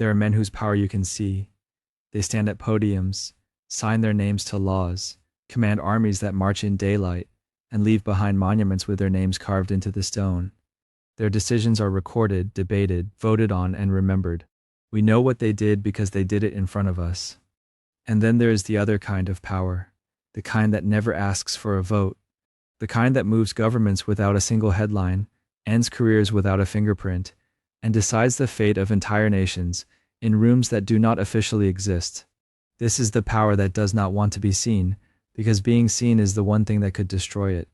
There are men whose power you can see. They stand at podiums, sign their names to laws, command armies that march in daylight, and leave behind monuments with their names carved into the stone. Their decisions are recorded, debated, voted on, and remembered. We know what they did because they did it in front of us. And then there is the other kind of power, the kind that never asks for a vote, the kind that moves governments without a single headline, ends careers without a fingerprint, and decides the fate of entire nations in rooms that do not officially exist. This is the power that does not want to be seen, because being seen is the one thing that could destroy it.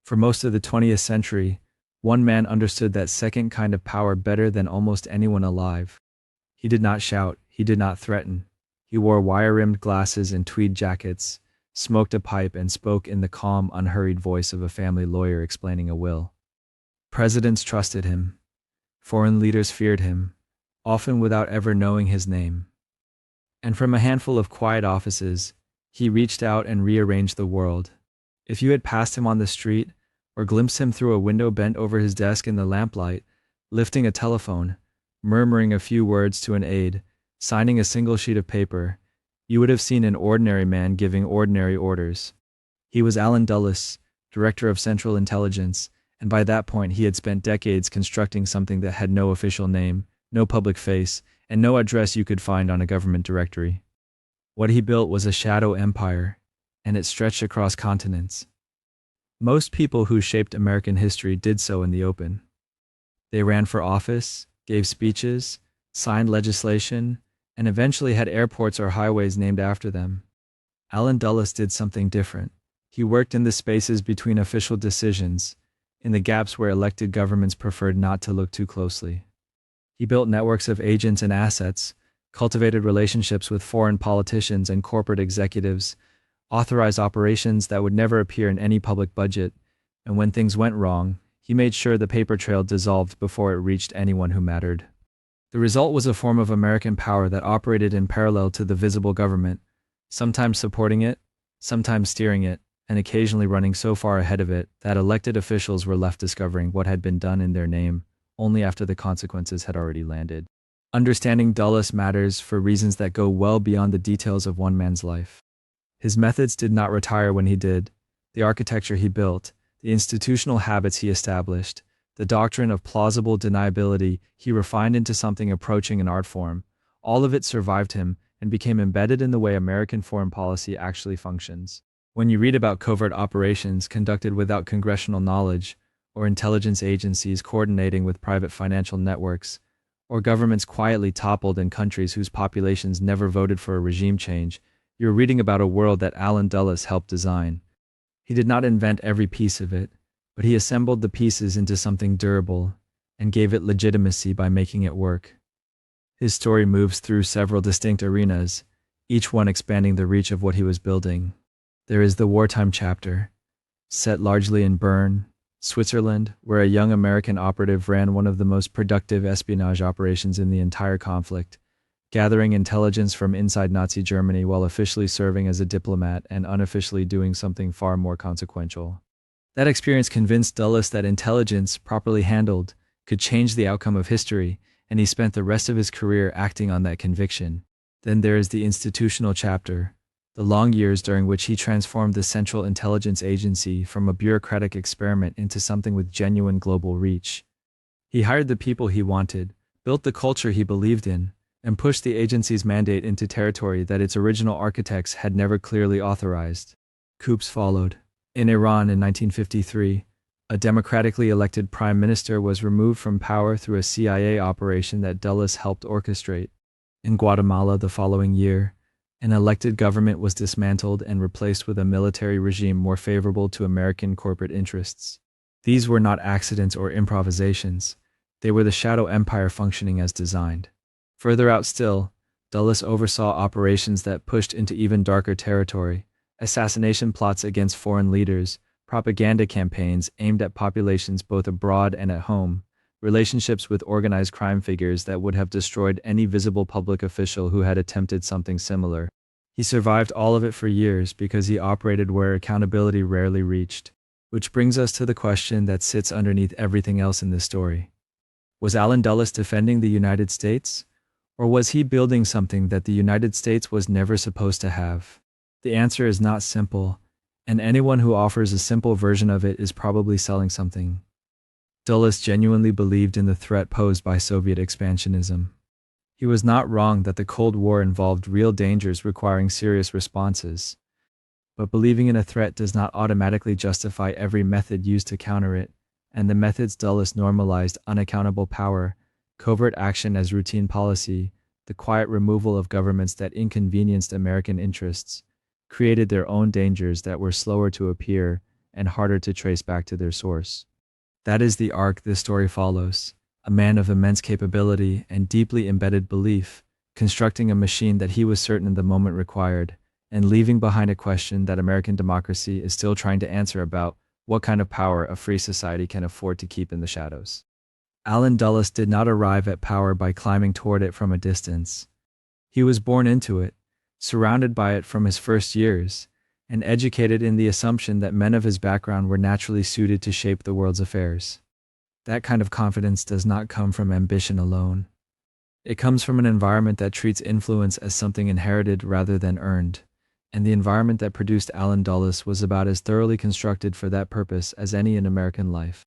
For most of the 20th century, one man understood that second kind of power better than almost anyone alive. He did not shout, he did not threaten. He wore wire-rimmed glasses and tweed jackets, smoked a pipe, and spoke in the calm, unhurried voice of a family lawyer explaining a will. Presidents trusted him. Foreign leaders feared him, often without ever knowing his name. And from a handful of quiet offices, he reached out and rearranged the world. If you had passed him on the street, or glimpsed him through a window bent over his desk in the lamplight, lifting a telephone, murmuring a few words to an aide, signing a single sheet of paper, you would have seen an ordinary man giving ordinary orders. He was Allen Dulles, Director of Central Intelligence, and by that point he had spent decades constructing something that had no official name, no public face, and no address you could find on a government directory. What he built was a shadow empire, and it stretched across continents. Most people who shaped American history did so in the open. They ran for office, gave speeches, signed legislation, and eventually had airports or highways named after them. Allen Dulles did something different. He worked in the spaces between official decisions, in the gaps where elected governments preferred not to look too closely. He built networks of agents and assets, cultivated relationships with foreign politicians and corporate executives, authorized operations that would never appear in any public budget, and when things went wrong, he made sure the paper trail dissolved before it reached anyone who mattered. The result was a form of American power that operated in parallel to the visible government, sometimes supporting it, sometimes steering it, and occasionally running so far ahead of it that elected officials were left discovering what had been done in their name only after the consequences had already landed. Understanding Dulles matters for reasons that go well beyond the details of one man's life. His methods did not retire when he did. The architecture he built, the institutional habits he established, the doctrine of plausible deniability he refined into something approaching an art form, all of it survived him and became embedded in the way American foreign policy actually functions. When you read about covert operations conducted without congressional knowledge, or intelligence agencies coordinating with private financial networks, or governments quietly toppled in countries whose populations never voted for a regime change, you're reading about a world that Allen Dulles helped design. He did not invent every piece of it, but he assembled the pieces into something durable and gave it legitimacy by making it work. His story moves through several distinct arenas, each one expanding the reach of what he was building. There is the wartime chapter, set largely in Bern, Switzerland, where a young American operative ran one of the most productive espionage operations in the entire conflict, gathering intelligence from inside Nazi Germany while officially serving as a diplomat and unofficially doing something far more consequential. That experience convinced Dulles that intelligence, properly handled, could change the outcome of history, and he spent the rest of his career acting on that conviction. Then there is the institutional chapter, the long years during which he transformed the Central Intelligence Agency from a bureaucratic experiment into something with genuine global reach. He hired the people he wanted, built the culture he believed in, and pushed the agency's mandate into territory that its original architects had never clearly authorized. Coups followed. In Iran in 1953, a democratically elected prime minister was removed from power through a CIA operation that Dulles helped orchestrate. In Guatemala the following year, an elected government was dismantled and replaced with a military regime more favorable to American corporate interests. These were not accidents or improvisations. They were the shadow empire functioning as designed. Further out still, Dulles oversaw operations that pushed into even darker territory, assassination plots against foreign leaders, propaganda campaigns aimed at populations both abroad and at home, relationships with organized crime figures that would have destroyed any visible public official who had attempted something similar. He survived all of it for years because he operated where accountability rarely reached. Which brings us to the question that sits underneath everything else in this story. Was Allen Dulles defending the United States? Or was he building something that the United States was never supposed to have? The answer is not simple, and anyone who offers a simple version of it is probably selling something. Dulles genuinely believed in the threat posed by Soviet expansionism. He was not wrong that the Cold War involved real dangers requiring serious responses, but believing in a threat does not automatically justify every method used to counter it, and the methods Dulles normalized unaccountable power, covert action as routine policy, the quiet removal of governments that inconvenienced American interests, created their own dangers that were slower to appear and harder to trace back to their source. That is the arc this story follows: a man of immense capability and deeply embedded belief, constructing a machine that he was certain the moment required, and leaving behind a question that American democracy is still trying to answer about what kind of power a free society can afford to keep in the shadows. Allen Dulles did not arrive at power by climbing toward it from a distance. He was born into it, surrounded by it from his first years, and educated in the assumption that men of his background were naturally suited to shape the world's affairs. That kind of confidence does not come from ambition alone. It comes from an environment that treats influence as something inherited rather than earned, and the environment that produced Allen Dulles was about as thoroughly constructed for that purpose as any in American life.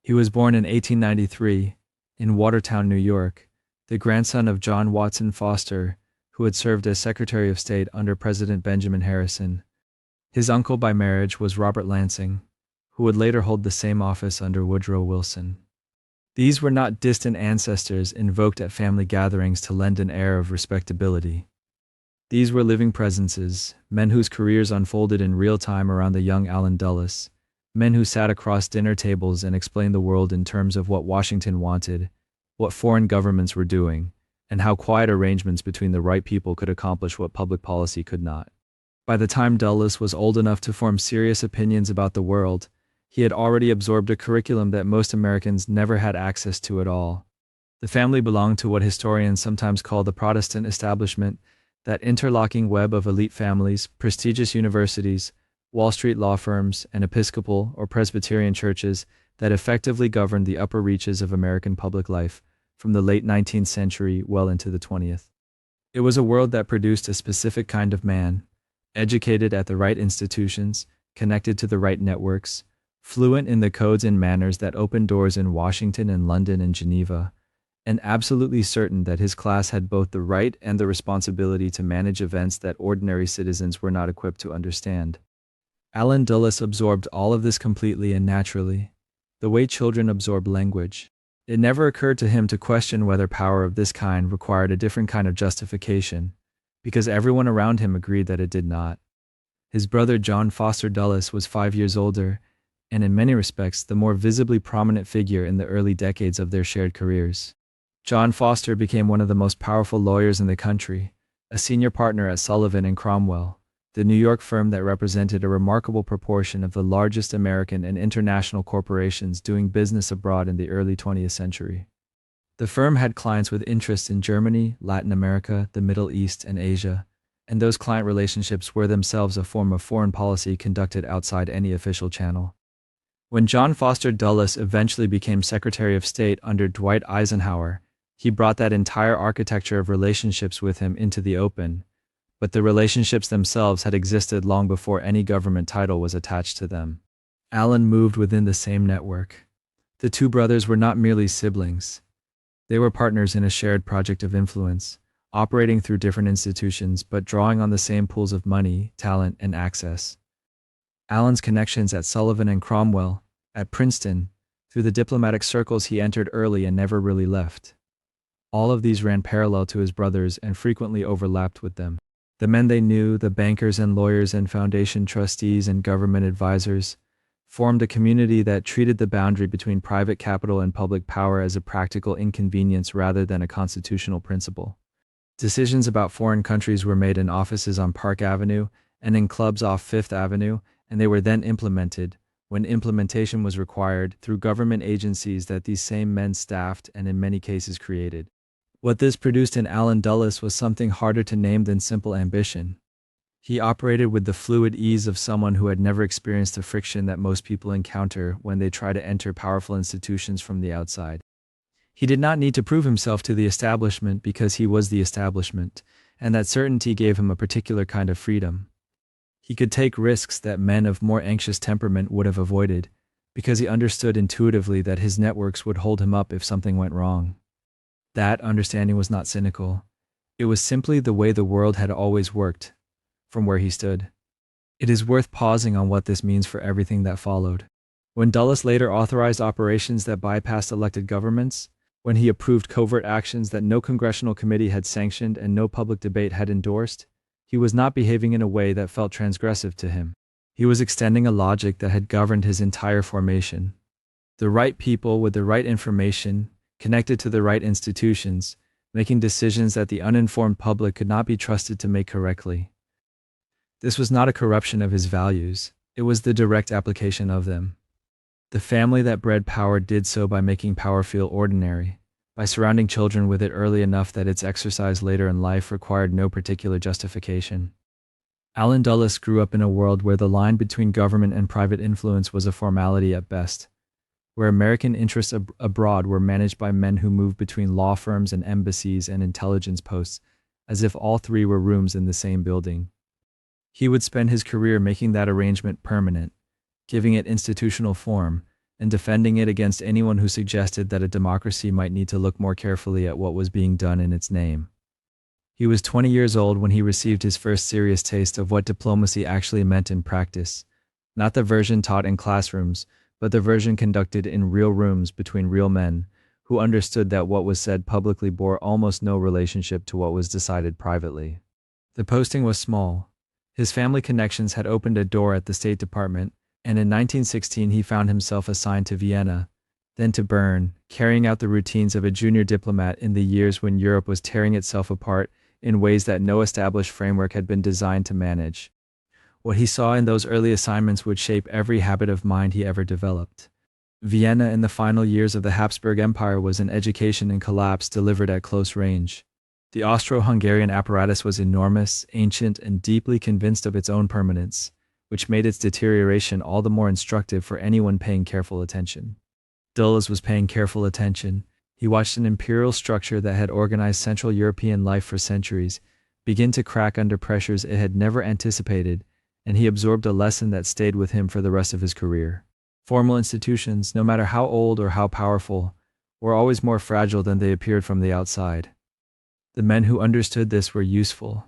He was born in 1893, in Watertown, New York, the grandson of John Watson Foster, who had served as Secretary of State under President Benjamin Harrison. His uncle by marriage was Robert Lansing, who would later hold the same office under Woodrow Wilson. These were not distant ancestors invoked at family gatherings to lend an air of respectability. These were living presences, men whose careers unfolded in real time around the young Allen Dulles, men who sat across dinner tables and explained the world in terms of what Washington wanted, what foreign governments were doing, and how quiet arrangements between the right people could accomplish what public policy could not. By the time Dulles was old enough to form serious opinions about the world, he had already absorbed a curriculum that most Americans never had access to at all. The family belonged to what historians sometimes call the Protestant establishment, that interlocking web of elite families, prestigious universities, Wall Street law firms, and Episcopal or Presbyterian churches that effectively governed the upper reaches of American public life from the late 19th century well into the 20th. It was a world that produced a specific kind of man, educated at the right institutions, connected to the right networks, fluent in the codes and manners that opened doors in Washington and London and Geneva, and absolutely certain that his class had both the right and the responsibility to manage events that ordinary citizens were not equipped to understand. Allen Dulles absorbed all of this completely and naturally, the way children absorb language. It never occurred to him to question whether power of this kind required a different kind of justification, because everyone around him agreed that it did not. His brother John Foster Dulles was 5 years older, and in many respects the more visibly prominent figure in the early decades of their shared careers. John Foster became one of the most powerful lawyers in the country, a senior partner at Sullivan and Cromwell, the New York firm that represented a remarkable proportion of the largest American and international corporations doing business abroad in the early 20th century. The firm had clients with interests in Germany, Latin America, the Middle East, and Asia, and those client relationships were themselves a form of foreign policy conducted outside any official channel. When John Foster Dulles eventually became Secretary of State under Dwight Eisenhower, he brought that entire architecture of relationships with him into the open, but the relationships themselves had existed long before any government title was attached to them. Allen moved within the same network. The two brothers were not merely siblings. They were partners in a shared project of influence, operating through different institutions but drawing on the same pools of money, talent, and access. Allen's connections at Sullivan and Cromwell, at Princeton, through the diplomatic circles he entered early and never really left. All of these ran parallel to his brothers and frequently overlapped with them. The men they knew, the bankers and lawyers and foundation trustees and government advisors, formed a community that treated the boundary between private capital and public power as a practical inconvenience rather than a constitutional principle. Decisions about foreign countries were made in offices on Park Avenue and in clubs off Fifth Avenue, and they were then implemented, when implementation was required, through government agencies that these same men staffed and in many cases created. What this produced in Allen Dulles was something harder to name than simple ambition. He operated with the fluid ease of someone who had never experienced the friction that most people encounter when they try to enter powerful institutions from the outside. He did not need to prove himself to the establishment because he was the establishment, and that certainty gave him a particular kind of freedom. He could take risks that men of more anxious temperament would have avoided, because he understood intuitively that his networks would hold him up if something went wrong. That understanding was not cynical. It was simply the way the world had always worked, from where he stood. It is worth pausing on what this means for everything that followed. When Dulles later authorized operations that bypassed elected governments, when he approved covert actions that no congressional committee had sanctioned and no public debate had endorsed, he was not behaving in a way that felt transgressive to him. He was extending a logic that had governed his entire formation. The right people with the right information, connected to the right institutions, making decisions that the uninformed public could not be trusted to make correctly. This was not a corruption of his values, it was the direct application of them. The family that bred power did so by making power feel ordinary, by surrounding children with it early enough that its exercise later in life required no particular justification. Allen Dulles grew up in a world where the line between government and private influence was a formality at best, where American interests abroad were managed by men who moved between law firms and embassies and intelligence posts, as if all three were rooms in the same building. He would spend his career making that arrangement permanent, giving it institutional form, and defending it against anyone who suggested that a democracy might need to look more carefully at what was being done in its name. He was 20 years old when he received his first serious taste of what diplomacy actually meant in practice, not the version taught in classrooms, but the version conducted in real rooms between real men, who understood that what was said publicly bore almost no relationship to what was decided privately. The posting was small. His family connections had opened a door at the State Department, and in 1916 he found himself assigned to Vienna, then to Bern, carrying out the routines of a junior diplomat in the years when Europe was tearing itself apart in ways that no established framework had been designed to manage. What he saw in those early assignments would shape every habit of mind he ever developed. Vienna in the final years of the Habsburg Empire was an education in collapse delivered at close range. The Austro-Hungarian apparatus was enormous, ancient, and deeply convinced of its own permanence, which made its deterioration all the more instructive for anyone paying careful attention. Dulles was paying careful attention. He watched an imperial structure that had organized Central European life for centuries begin to crack under pressures it had never anticipated, and he absorbed a lesson that stayed with him for the rest of his career. Formal institutions, no matter how old or how powerful, were always more fragile than they appeared from the outside. The men who understood this were useful.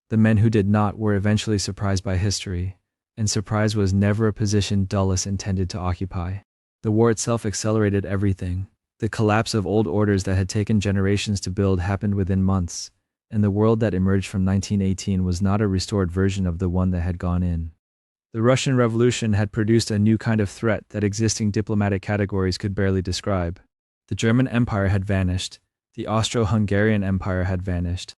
The men who did not were eventually surprised by history, and surprise was never a position Dulles intended to occupy. The war itself accelerated everything. The collapse of old orders that had taken generations to build happened within months, and the world that emerged from 1918 was not a restored version of the one that had gone in. The Russian Revolution had produced a new kind of threat that existing diplomatic categories could barely describe. The German Empire had vanished. The Austro-Hungarian Empire had vanished.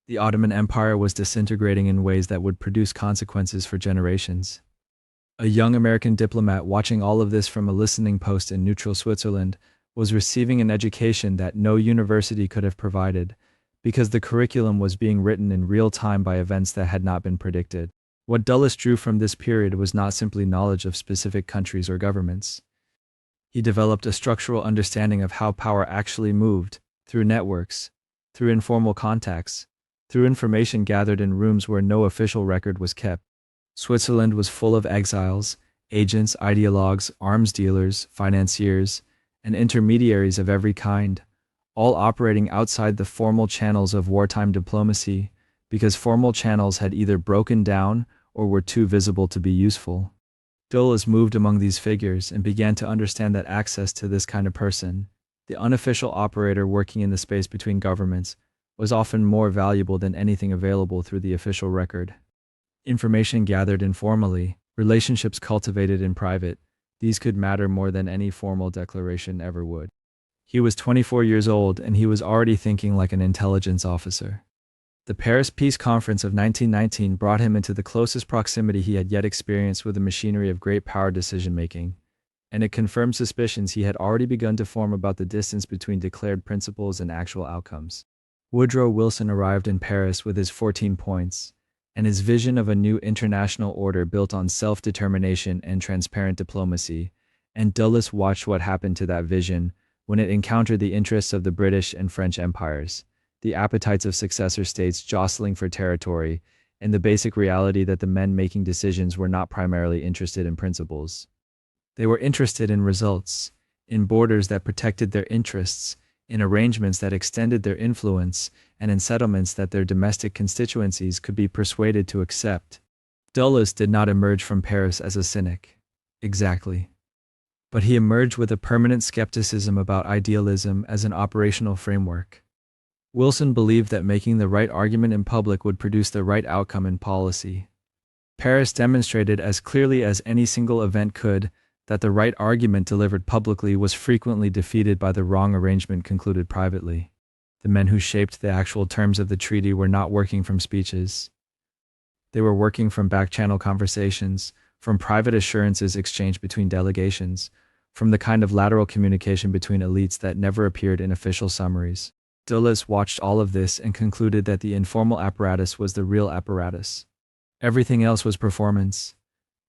The Ottoman Empire was disintegrating in ways that would produce consequences for generations. A young American diplomat watching all of this from a listening post in neutral Switzerland was receiving an education that no university could have provided, because the curriculum was being written in real time by events that had not been predicted. What Dulles drew from this period was not simply knowledge of specific countries or governments. He developed a structural understanding of how power actually moved, through networks, through informal contacts, through information gathered in rooms where no official record was kept. Switzerland was full of exiles, agents, ideologues, arms dealers, financiers, and intermediaries of every kind, all operating outside the formal channels of wartime diplomacy, because formal channels had either broken down or were too visible to be useful. Dulles moved among these figures and began to understand that access to this kind of person, the unofficial operator working in the space between governments, was often more valuable than anything available through the official record. Information gathered informally, relationships cultivated in private, these could matter more than any formal declaration ever would. He was 24 years old and he was already thinking like an intelligence officer. The Paris Peace Conference of 1919 brought him into the closest proximity he had yet experienced with the machinery of great power decision-making, and it confirmed suspicions he had already begun to form about the distance between declared principles and actual outcomes. Woodrow Wilson arrived in Paris with his 14 points, and his vision of a new international order built on self-determination and transparent diplomacy, and Dulles watched what happened to that vision when it encountered the interests of the British and French empires, the appetites of successor states jostling for territory, and the basic reality that the men making decisions were not primarily interested in principles. They were interested in results, in borders that protected their interests, in arrangements that extended their influence, and in settlements that their domestic constituencies could be persuaded to accept. Dulles did not emerge from Paris as a cynic. Exactly. But he emerged with a permanent skepticism about idealism as an operational framework. Wilson believed that making the right argument in public would produce the right outcome in policy. Paris demonstrated as clearly as any single event could that the right argument delivered publicly was frequently defeated by the wrong arrangement concluded privately. The men who shaped the actual terms of the treaty were not working from speeches. They were working from back-channel conversations, from private assurances exchanged between delegations, from the kind of lateral communication between elites that never appeared in official summaries. Dulles watched all of this and concluded that the informal apparatus was the real apparatus. Everything else was performance,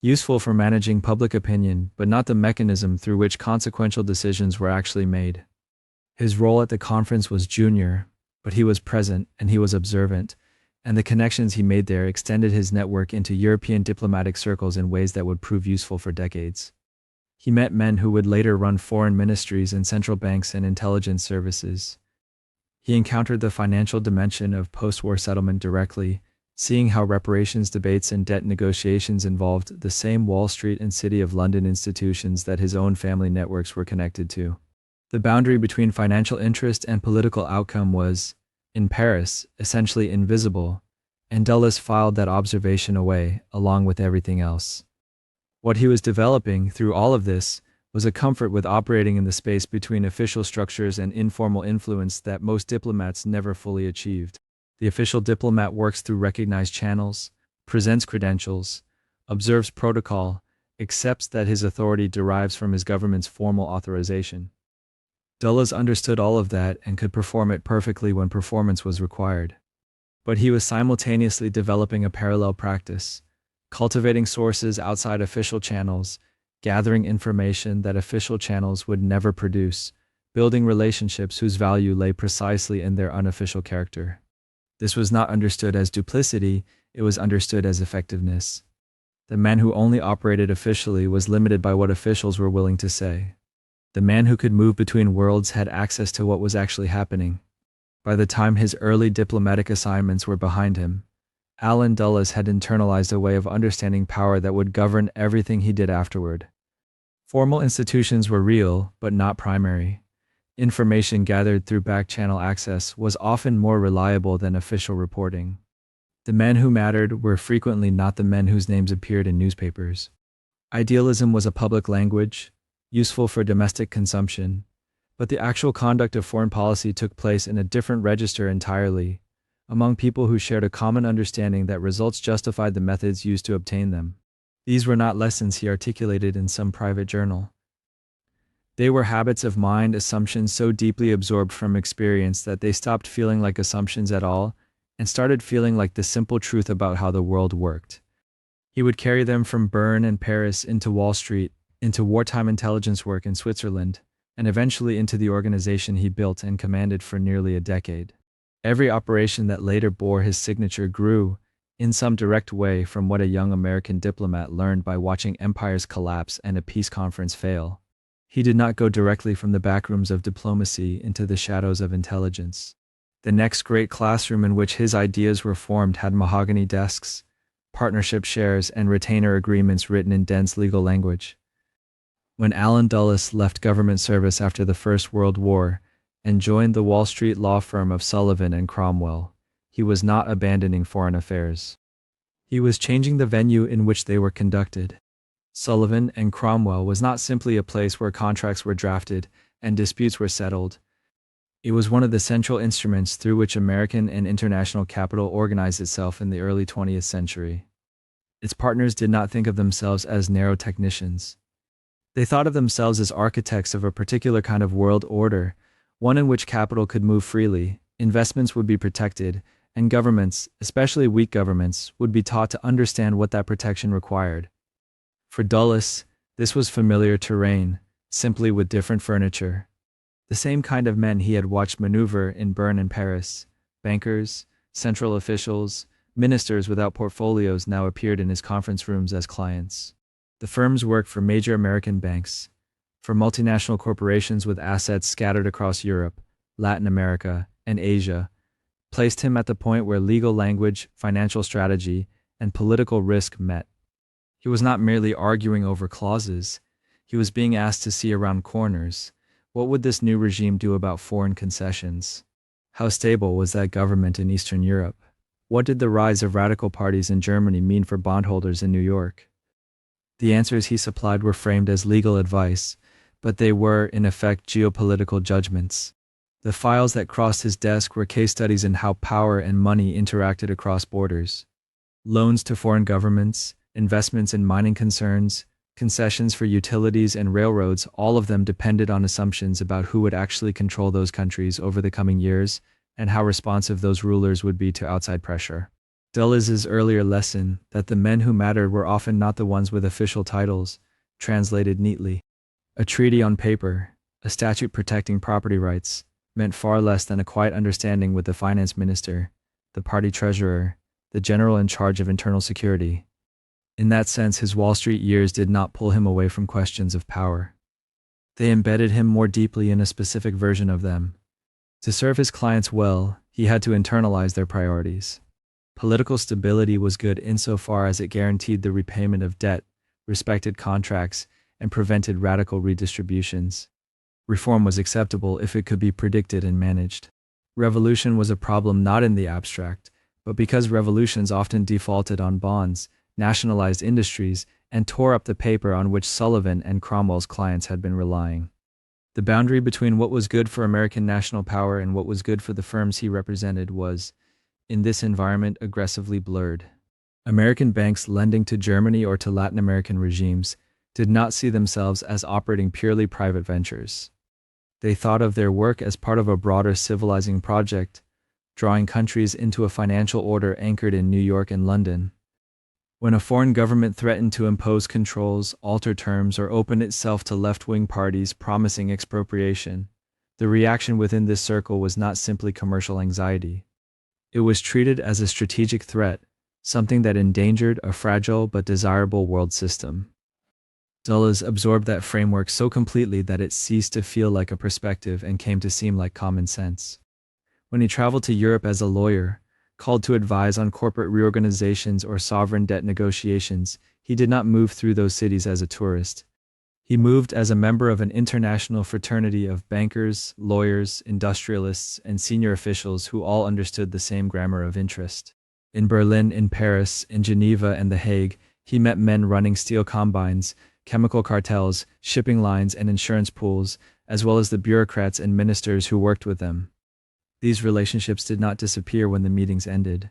useful for managing public opinion, but not the mechanism through which consequential decisions were actually made. His role at the conference was junior, but he was present and he was observant, and the connections he made there extended his network into European diplomatic circles in ways that would prove useful for decades. He met men who would later run foreign ministries and central banks and intelligence services. He encountered the financial dimension of post-war settlement directly, seeing how reparations debates and debt negotiations involved the same Wall Street and City of London institutions that his own family networks were connected to. The boundary between financial interest and political outcome was, in Paris, essentially invisible, and Dulles filed that observation away, along with everything else. What he was developing through all of this was a comfort with operating in the space between official structures and informal influence that most diplomats never fully achieved. The official diplomat works through recognized channels, presents credentials, observes protocol, accepts that his authority derives from his government's formal authorization. Dulles understood all of that and could perform it perfectly when performance was required. But he was simultaneously developing a parallel practice, cultivating sources outside official channels, gathering information that official channels would never produce, building relationships whose value lay precisely in their unofficial character. This was not understood as duplicity, it was understood as effectiveness. The man who only operated officially was limited by what officials were willing to say. The man who could move between worlds had access to what was actually happening. By the time his early diplomatic assignments were behind him, Alan Dulles had internalized a way of understanding power that would govern everything he did afterward. Formal institutions were real, but not primary. Information gathered through back-channel access was often more reliable than official reporting. The men who mattered were frequently not the men whose names appeared in newspapers. Idealism was a public language, useful for domestic consumption, but the actual conduct of foreign policy took place in a different register entirely, among people who shared a common understanding that results justified the methods used to obtain them. These were not lessons he articulated in some private journal. They were habits of mind, assumptions so deeply absorbed from experience that they stopped feeling like assumptions at all and started feeling like the simple truth about how the world worked. He would carry them from Bern and Paris into Wall Street, into wartime intelligence work in Switzerland, and eventually into the organization he built and commanded for nearly a decade. Every operation that later bore his signature grew, in some direct way, from what a young American diplomat learned by watching empires collapse and a peace conference fail. He did not go directly from the backrooms of diplomacy into the shadows of intelligence. The next great classroom in which his ideas were formed had mahogany desks, partnership shares, and retainer agreements written in dense legal language. When Alan Dulles left government service after the First World War and joined the Wall Street law firm of Sullivan and Cromwell, he was not abandoning foreign affairs. He was changing the venue in which they were conducted. Sullivan and Cromwell was not simply a place where contracts were drafted and disputes were settled. It was one of the central instruments through which American and international capital organized itself in the early 20th century. Its partners did not think of themselves as narrow technicians. They thought of themselves as architects of a particular kind of world order, one in which capital could move freely, investments would be protected, and governments, especially weak governments, would be taught to understand what that protection required. For Dulles, this was familiar terrain, simply with different furniture. The same kind of men he had watched maneuver in Bern and Paris. Bankers, central officials, ministers without portfolios now appeared in his conference rooms as clients. The firms worked for major American banks, for multinational corporations with assets scattered across Europe, Latin America, and Asia, placed him at the point where legal language, financial strategy, and political risk met. He was not merely arguing over clauses, he was being asked to see around corners. What would this new regime do about foreign concessions? How stable was that government in Eastern Europe? What did the rise of radical parties in Germany mean for bondholders in New York? The answers he supplied were framed as legal advice, but they were, in effect, geopolitical judgments. The files that crossed his desk were case studies in how power and money interacted across borders. Loans to foreign governments, investments in mining concerns, concessions for utilities and railroads, all of them depended on assumptions about who would actually control those countries over the coming years and how responsive those rulers would be to outside pressure. Dulles's earlier lesson, that the men who mattered were often not the ones with official titles, translated neatly. A treaty on paper, a statute protecting property rights, meant far less than a quiet understanding with the finance minister, the party treasurer, the general in charge of internal security. In that sense, his Wall Street years did not pull him away from questions of power. They embedded him more deeply in a specific version of them. To serve his clients well, he had to internalize their priorities. Political stability was good insofar as it guaranteed the repayment of debt, respected contracts, and prevented radical redistributions. Reform was acceptable if it could be predicted and managed. Revolution was a problem not in the abstract, but because revolutions often defaulted on bonds, nationalized industries, and tore up the paper on which Sullivan and Cromwell's clients had been relying. The boundary between what was good for American national power and what was good for the firms he represented was, in this environment, aggressively blurred. American banks lending to Germany or to Latin American regimes did not see themselves as operating purely private ventures. They thought of their work as part of a broader civilizing project, drawing countries into a financial order anchored in New York and London. When a foreign government threatened to impose controls, alter terms, or open itself to left-wing parties promising expropriation, the reaction within this circle was not simply commercial anxiety. It was treated as a strategic threat, something that endangered a fragile but desirable world system. Dulles absorbed that framework so completely that it ceased to feel like a perspective and came to seem like common sense. When he traveled to Europe as a lawyer, called to advise on corporate reorganizations or sovereign debt negotiations, he did not move through those cities as a tourist. He moved as a member of an international fraternity of bankers, lawyers, industrialists, and senior officials who all understood the same grammar of interest. In Berlin, in Paris, in Geneva, and The Hague, he met men running steel combines, chemical cartels, shipping lines, and insurance pools, as well as the bureaucrats and ministers who worked with them. These relationships did not disappear when the meetings ended.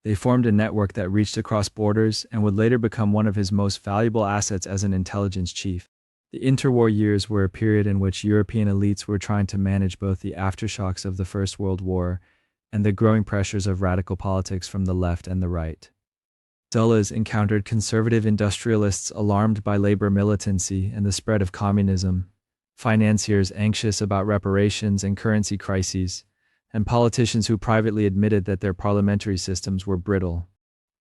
They formed a network that reached across borders and would later become one of his most valuable assets as an intelligence chief. The interwar years were a period in which European elites were trying to manage both the aftershocks of the First World War and the growing pressures of radical politics from the left and the right. Dulles encountered conservative industrialists alarmed by labor militancy and the spread of communism, financiers anxious about reparations and currency crises, and politicians who privately admitted that their parliamentary systems were brittle.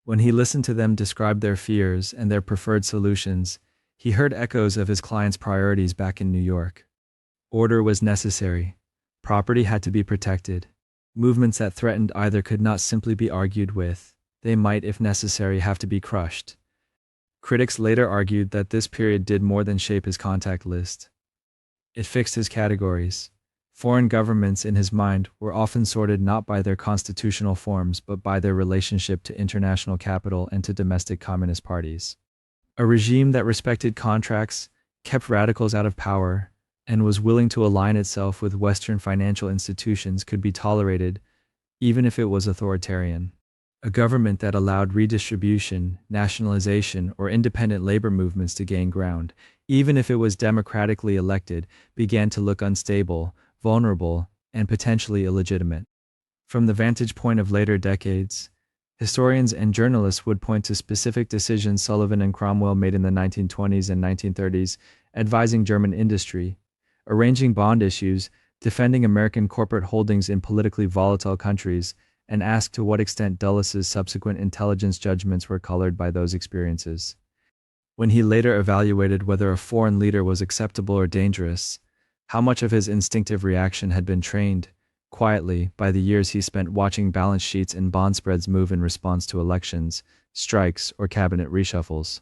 When he listened to them describe their fears and their preferred solutions, he heard echoes of his clients' priorities back in New York. Order was necessary. Property had to be protected. Movements that threatened either could not simply be argued with. They might, if necessary, have to be crushed. Critics later argued that this period did more than shape his contact list. It fixed his categories. Foreign governments, in his mind, were often sorted not by their constitutional forms but by their relationship to international capital and to domestic communist parties. A regime that respected contracts, kept radicals out of power, and was willing to align itself with Western financial institutions could be tolerated, even if it was authoritarian. A government that allowed redistribution, nationalization, or independent labor movements to gain ground, even if it was democratically elected, began to look unstable, vulnerable, and potentially illegitimate. From the vantage point of later decades, historians and journalists would point to specific decisions Sullivan and Cromwell made in the 1920s and 1930s, advising German industry, arranging bond issues, defending American corporate holdings in politically volatile countries, and asked to what extent Dulles' subsequent intelligence judgments were colored by those experiences. When he later evaluated whether a foreign leader was acceptable or dangerous, how much of his instinctive reaction had been trained, quietly, by the years he spent watching balance sheets and bond spreads move in response to elections, strikes, or cabinet reshuffles.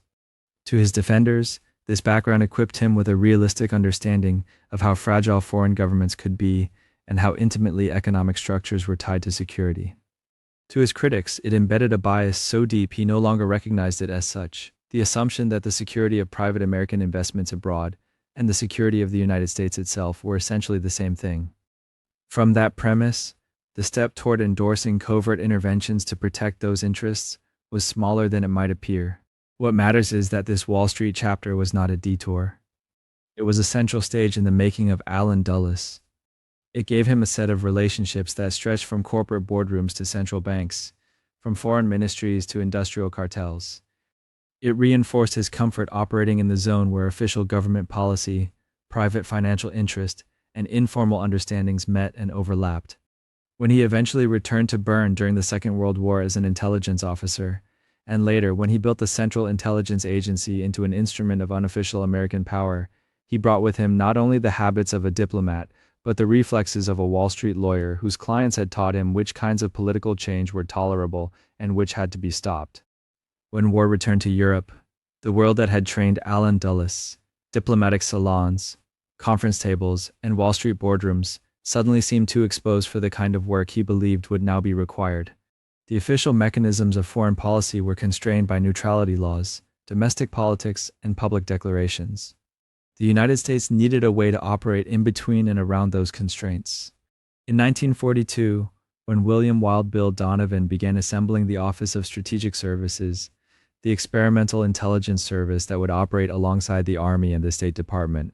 To his defenders, this background equipped him with a realistic understanding of how fragile foreign governments could be and how intimately economic structures were tied to security. To his critics, it embedded a bias so deep he no longer recognized it as such, the assumption that the security of private American investments abroad and the security of the United States itself were essentially the same thing. From that premise, the step toward endorsing covert interventions to protect those interests was smaller than it might appear. What matters is that this Wall Street chapter was not a detour. It was a central stage in the making of Allen Dulles. It gave him a set of relationships that stretched from corporate boardrooms to central banks, from foreign ministries to industrial cartels. It reinforced his comfort operating in the zone where official government policy, private financial interest, and informal understandings met and overlapped. When he eventually returned to Bern during the Second World War as an intelligence officer, and later when he built the Central Intelligence Agency into an instrument of unofficial American power, he brought with him not only the habits of a diplomat, but the reflexes of a Wall Street lawyer whose clients had taught him which kinds of political change were tolerable and which had to be stopped. When war returned to Europe, the world that had trained Allen Dulles, diplomatic salons, conference tables, and Wall Street boardrooms suddenly seemed too exposed for the kind of work he believed would now be required. The official mechanisms of foreign policy were constrained by neutrality laws, domestic politics, and public declarations. The United States needed a way to operate in between and around those constraints. In 1942, when William Wild Bill Donovan began assembling the Office of Strategic Services, the experimental intelligence service that would operate alongside the Army and the State Department,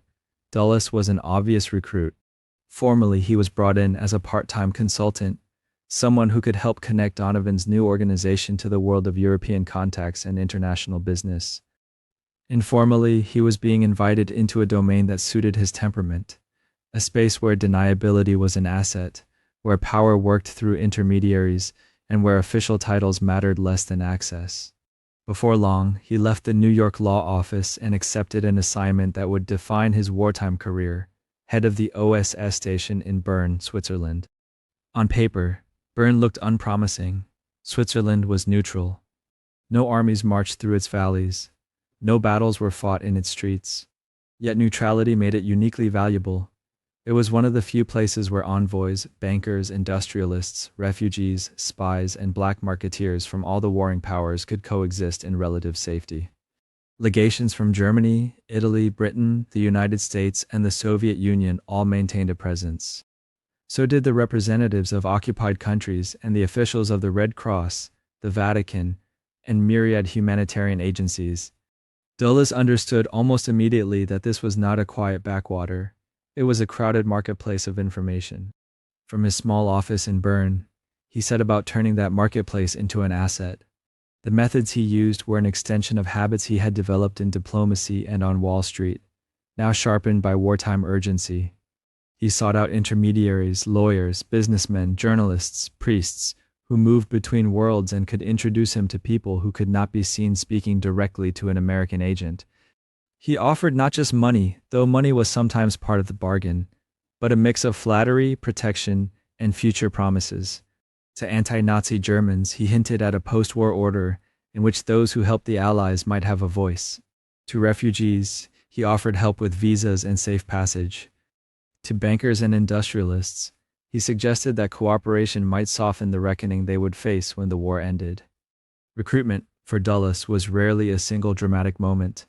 Dulles was an obvious recruit. Formally, he was brought in as a part-time consultant, someone who could help connect Donovan's new organization to the world of European contacts and international business. Informally, he was being invited into a domain that suited his temperament, a space where deniability was an asset, where power worked through intermediaries, and where official titles mattered less than access. Before long, he left the New York law office and accepted an assignment that would define his wartime career, head of the OSS station in Bern, Switzerland. On paper, Bern looked unpromising. Switzerland was neutral. No armies marched through its valleys. No battles were fought in its streets. Yet neutrality made it uniquely valuable. It was one of the few places where envoys, bankers, industrialists, refugees, spies, and black marketeers from all the warring powers could coexist in relative safety. Legations from Germany, Italy, Britain, the United States, and the Soviet Union all maintained a presence. So did the representatives of occupied countries and the officials of the Red Cross, the Vatican, and myriad humanitarian agencies. Dulles understood almost immediately that this was not a quiet backwater. It was a crowded marketplace of information. From his small office in Bern, he set about turning that marketplace into an asset. The methods he used were an extension of habits he had developed in diplomacy and on Wall Street, now sharpened by wartime urgency. He sought out intermediaries, lawyers, businessmen, journalists, priests, who moved between worlds and could introduce him to people who could not be seen speaking directly to an American agent. He offered not just money, though money was sometimes part of the bargain, but a mix of flattery, protection, and future promises. To anti-Nazi Germans, he hinted at a post-war order in which those who helped the Allies might have a voice. To refugees, he offered help with visas and safe passage. To bankers and industrialists, he suggested that cooperation might soften the reckoning they would face when the war ended. Recruitment, for Dulles, was rarely a single dramatic moment.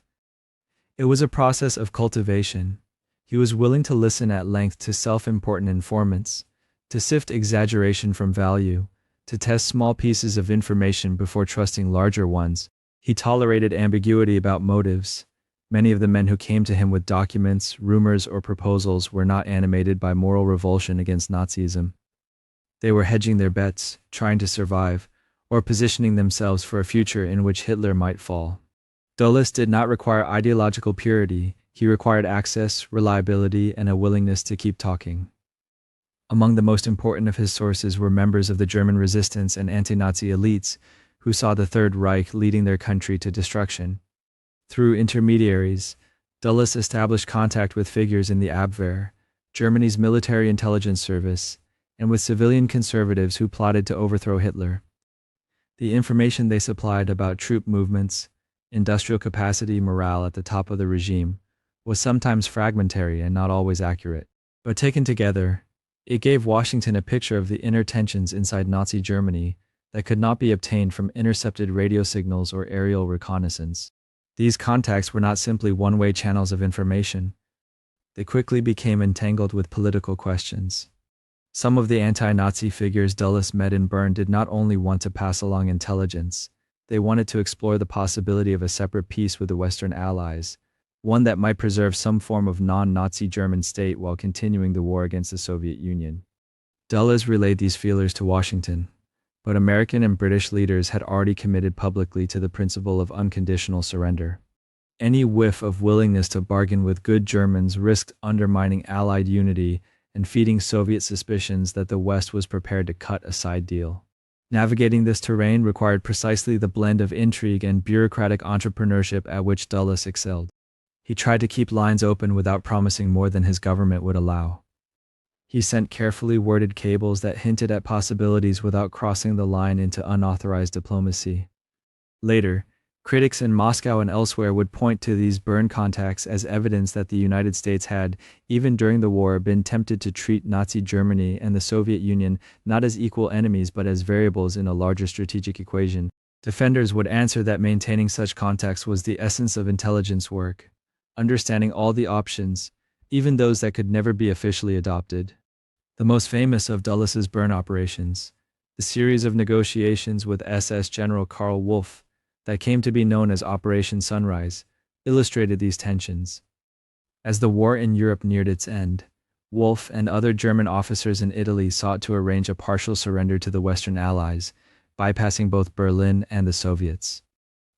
It was a process of cultivation. He was willing to listen at length to self-important informants, to sift exaggeration from value, to test small pieces of information before trusting larger ones. He tolerated ambiguity about motives. Many of the men who came to him with documents, rumors, or proposals were not animated by moral revulsion against Nazism. They were hedging their bets, trying to survive, or positioning themselves for a future in which Hitler might fall. Dulles did not require ideological purity, He required access, reliability, and a willingness to keep talking. Among the most important of his sources were members of the German resistance and anti-Nazi elites who saw the Third Reich leading their country to destruction. Through intermediaries, Dulles established contact with figures in the Abwehr, Germany's military intelligence service, and with civilian conservatives who plotted to overthrow Hitler. The information they supplied about troop movements, industrial capacity, morale at the top of the regime was sometimes fragmentary and not always accurate. But taken together, it gave Washington a picture of the inner tensions inside Nazi Germany that could not be obtained from intercepted radio signals or aerial reconnaissance. These contacts were not simply one-way channels of information. They quickly became entangled with political questions. Some of the anti-Nazi figures Dulles met in Bern did not only want to pass along intelligence, they wanted to explore the possibility of a separate peace with the Western Allies, one that might preserve some form of non-Nazi German state while continuing the war against the Soviet Union. Dulles relayed these feelers to Washington, but American and British leaders had already committed publicly to the principle of unconditional surrender. Any whiff of willingness to bargain with good Germans risked undermining Allied unity and feeding Soviet suspicions that the West was prepared to cut a side deal. Navigating this terrain required precisely the blend of intrigue and bureaucratic entrepreneurship at which Dulles excelled. He tried to keep lines open without promising more than his government would allow. He sent carefully worded cables that hinted at possibilities without crossing the line into unauthorized diplomacy. Later, critics in Moscow and elsewhere would point to these Bern contacts as evidence that the United States had, even during the war, been tempted to treat Nazi Germany and the Soviet Union not as equal enemies but as variables in a larger strategic equation. Defenders would answer that maintaining such contacts was the essence of intelligence work, understanding all the options, even those that could never be officially adopted. The most famous of Dulles's Bern operations, the series of negotiations with SS General Karl Wolff, that came to be known as Operation Sunrise, illustrated these tensions. As the war in Europe neared its end, Wolff and other German officers in Italy sought to arrange a partial surrender to the Western Allies, bypassing both Berlin and the Soviets.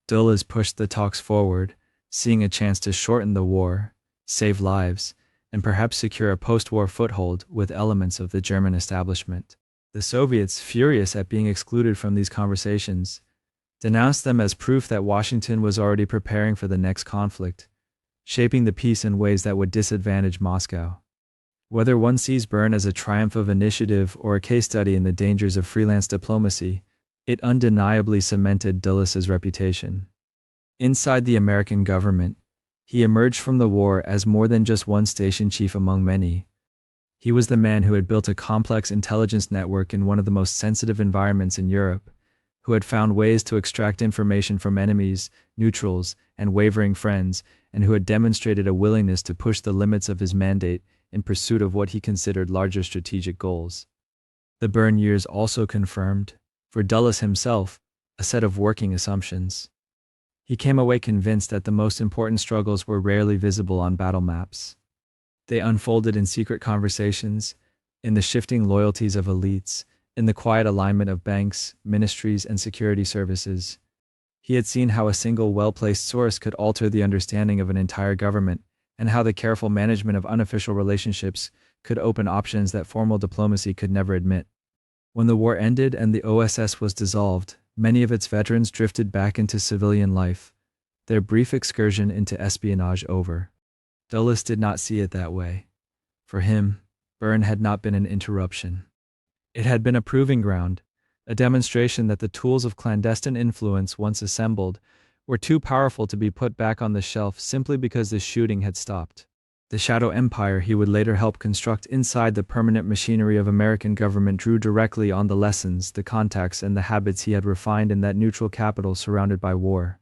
Dulles pushed the talks forward, seeing a chance to shorten the war, save lives, and perhaps secure a post-war foothold with elements of the German establishment. The Soviets, furious at being excluded from these conversations, denounced them as proof that Washington was already preparing for the next conflict, shaping the peace in ways that would disadvantage Moscow. Whether one sees Bern as a triumph of initiative or a case study in the dangers of freelance diplomacy, it undeniably cemented Dulles's reputation. Inside the American government, he emerged from the war as more than just one station chief among many. He was the man who had built a complex intelligence network in one of the most sensitive environments in Europe, who had found ways to extract information from enemies, neutrals, and wavering friends, and who had demonstrated a willingness to push the limits of his mandate in pursuit of what he considered larger strategic goals. The Bern years also confirmed, for Dulles himself, a set of working assumptions. He came away convinced that the most important struggles were rarely visible on battle maps. They unfolded in secret conversations, in the shifting loyalties of elites, in the quiet alignment of banks, ministries, and security services. He had seen how a single well-placed source could alter the understanding of an entire government, and how the careful management of unofficial relationships could open options that formal diplomacy could never admit. When the war ended and the OSS was dissolved, many of its veterans drifted back into civilian life, their brief excursion into espionage over. Dulles did not see it that way. For him, Bern had not been an interruption. It had been a proving ground, a demonstration that the tools of clandestine influence once assembled were too powerful to be put back on the shelf simply because the shooting had stopped. The shadow empire he would later help construct inside the permanent machinery of American government drew directly on the lessons, the contacts, and the habits he had refined in that neutral capital surrounded by war.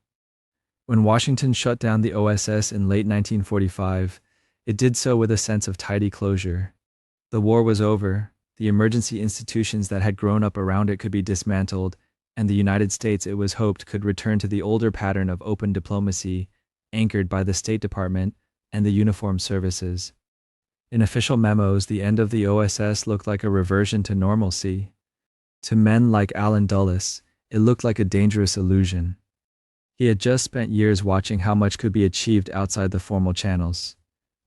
When Washington shut down the OSS in late 1945, it did so with a sense of tidy closure. The war was over, the emergency institutions that had grown up around it could be dismantled, and the United States, it was hoped, could return to the older pattern of open diplomacy, anchored by the State Department and the uniformed services. In official memos, the end of the OSS looked like a reversion to normalcy. To men like Allen Dulles, it looked like a dangerous illusion. He had just spent years watching how much could be achieved outside the formal channels,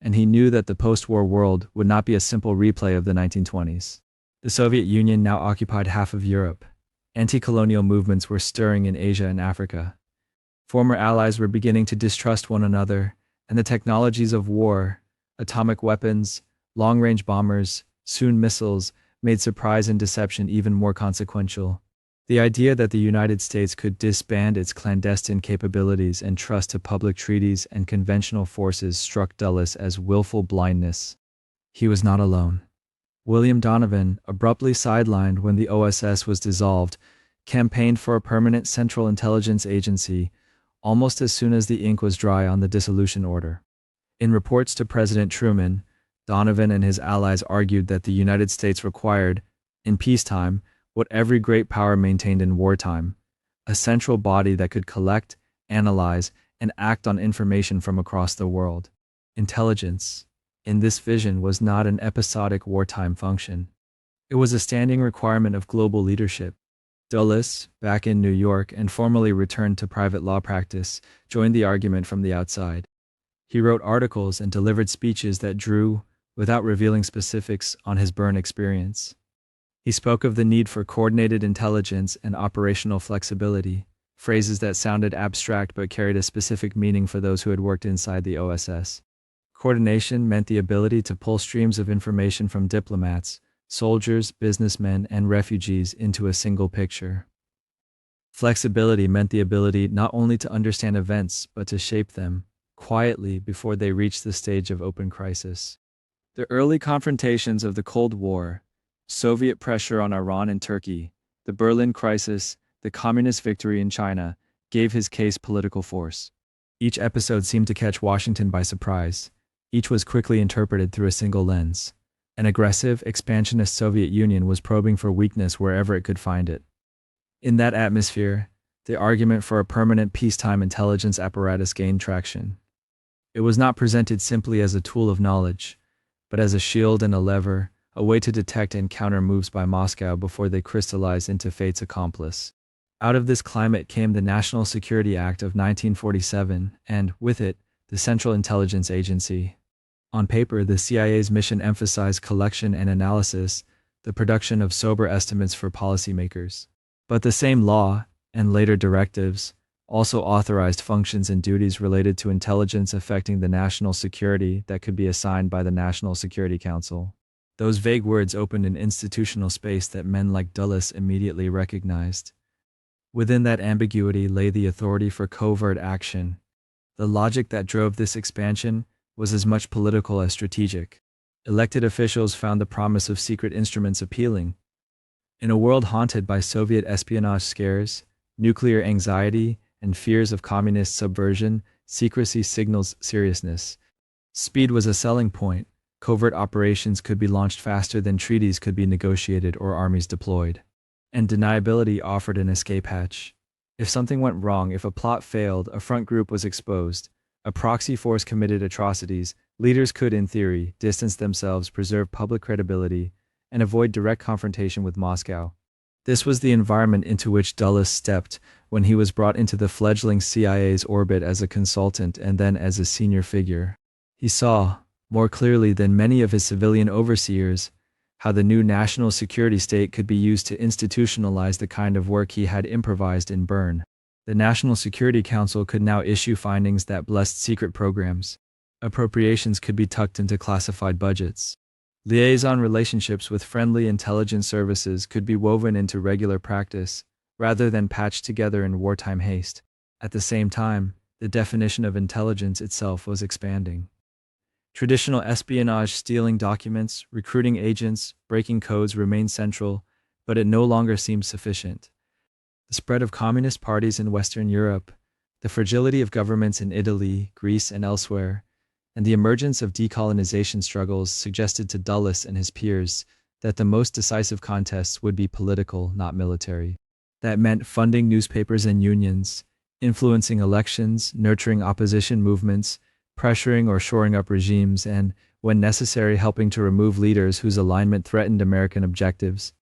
and he knew that the post-war world would not be a simple replay of the 1920s. The Soviet Union now occupied half of Europe. Anti-colonial movements were stirring in Asia and Africa. Former allies were beginning to distrust one another, and the technologies of war, atomic weapons, long-range bombers, soon missiles, made surprise and deception even more consequential. The idea that the United States could disband its clandestine capabilities and trust to public treaties and conventional forces struck Dulles as willful blindness. He was not alone. William Donovan, abruptly sidelined when the OSS was dissolved, campaigned for a permanent Central Intelligence Agency almost as soon as the ink was dry on the dissolution order. In reports to President Truman, Donovan and his allies argued that the United States required, in peacetime, what every great power maintained in wartime, a central body that could collect, analyze, and act on information from across the world. Intelligence, in this vision, was not an episodic wartime function. It was a standing requirement of global leadership. Dulles, back in New York and formally returned to private law practice, joined the argument from the outside. He wrote articles and delivered speeches that drew, without revealing specifics, on his Bern experience. He spoke of the need for coordinated intelligence and operational flexibility, phrases that sounded abstract but carried a specific meaning for those who had worked inside the OSS. Coordination meant the ability to pull streams of information from diplomats, soldiers, businessmen, and refugees into a single picture. Flexibility meant the ability not only to understand events, but to shape them, quietly, before they reached the stage of open crisis. The early confrontations of the Cold War, Soviet pressure on Iran and Turkey, the Berlin crisis, the communist victory in China, gave his case political force. Each episode seemed to catch Washington by surprise. Each was quickly interpreted through a single lens. An aggressive, expansionist Soviet Union was probing for weakness wherever it could find it. In that atmosphere, the argument for a permanent peacetime intelligence apparatus gained traction. It was not presented simply as a tool of knowledge, but as a shield and a lever, a way to detect and counter moves by Moscow before they crystallized into fate's accomplice. Out of this climate came the National Security Act of 1947 and, with it, the Central Intelligence Agency. On paper, the CIA's mission emphasized collection and analysis, the production of sober estimates for policymakers. But the same law, and later directives, also authorized functions and duties related to intelligence affecting the national security that could be assigned by the National Security Council. Those vague words opened an institutional space that men like Dulles immediately recognized. Within that ambiguity lay the authority for covert action. The logic that drove this expansion was as much political as strategic. Elected officials found the promise of secret instruments appealing. In a world haunted by Soviet espionage scares, nuclear anxiety, and fears of communist subversion, secrecy signals seriousness. Speed was a selling point. Covert operations could be launched faster than treaties could be negotiated or armies deployed. And deniability offered an escape hatch. If something went wrong, if a plot failed, a front group was exposed, a proxy force committed atrocities, leaders could, in theory, distance themselves, preserve public credibility, and avoid direct confrontation with Moscow. This was the environment into which Dulles stepped when he was brought into the fledgling CIA's orbit as a consultant and then as a senior figure. He saw, more clearly than many of his civilian overseers, how the new national security state could be used to institutionalize the kind of work he had improvised in Bern. The National Security Council could now issue findings that blessed secret programs. Appropriations could be tucked into classified budgets. Liaison relationships with friendly intelligence services could be woven into regular practice, rather than patched together in wartime haste. At the same time, the definition of intelligence itself was expanding. Traditional espionage, stealing documents, recruiting agents, breaking codes remained central, but it no longer seemed sufficient. The spread of communist parties in Western Europe, the fragility of governments in Italy, Greece, and elsewhere, and the emergence of decolonization struggles suggested to Dulles and his peers that the most decisive contests would be political, not military. That meant funding newspapers and unions, influencing elections, nurturing opposition movements, pressuring or shoring up regimes, and, when necessary, helping to remove leaders whose alignment threatened American objectives.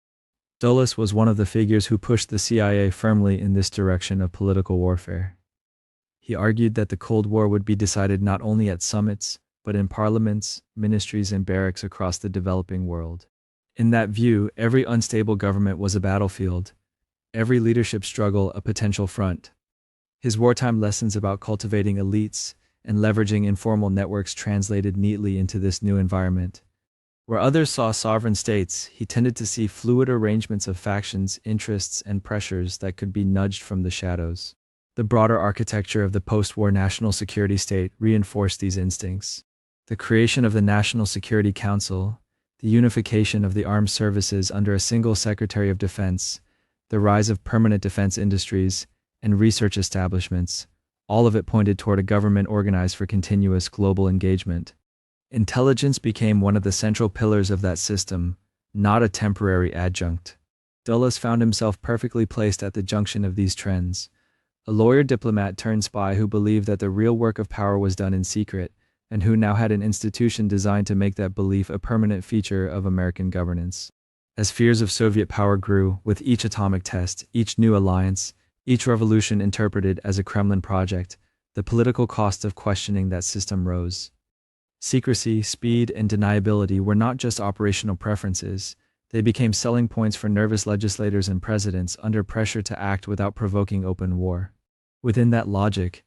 Dulles was one of the figures who pushed the CIA firmly in this direction of political warfare. He argued that the Cold War would be decided not only at summits, but in parliaments, ministries, and barracks across the developing world. In that view, every unstable government was a battlefield, every leadership struggle a potential front. His wartime lessons about cultivating elites and leveraging informal networks translated neatly into this new environment. Where others saw sovereign states, he tended to see fluid arrangements of factions, interests, and pressures that could be nudged from the shadows. The broader architecture of the post-war national security state reinforced these instincts. The creation of the National Security Council, the unification of the armed services under a single Secretary of Defense, the rise of permanent defense industries, and research establishments, all of it pointed toward a government organized for continuous global engagement. Intelligence became one of the central pillars of that system, not a temporary adjunct. Dulles found himself perfectly placed at the junction of these trends. A lawyer diplomat turned spy who believed that the real work of power was done in secret, and who now had an institution designed to make that belief a permanent feature of American governance. As fears of Soviet power grew, with each atomic test, each new alliance, each revolution interpreted as a Kremlin project, the political cost of questioning that system rose. Secrecy, speed, and deniability were not just operational preferences, they became selling points for nervous legislators and presidents under pressure to act without provoking open war. Within that logic,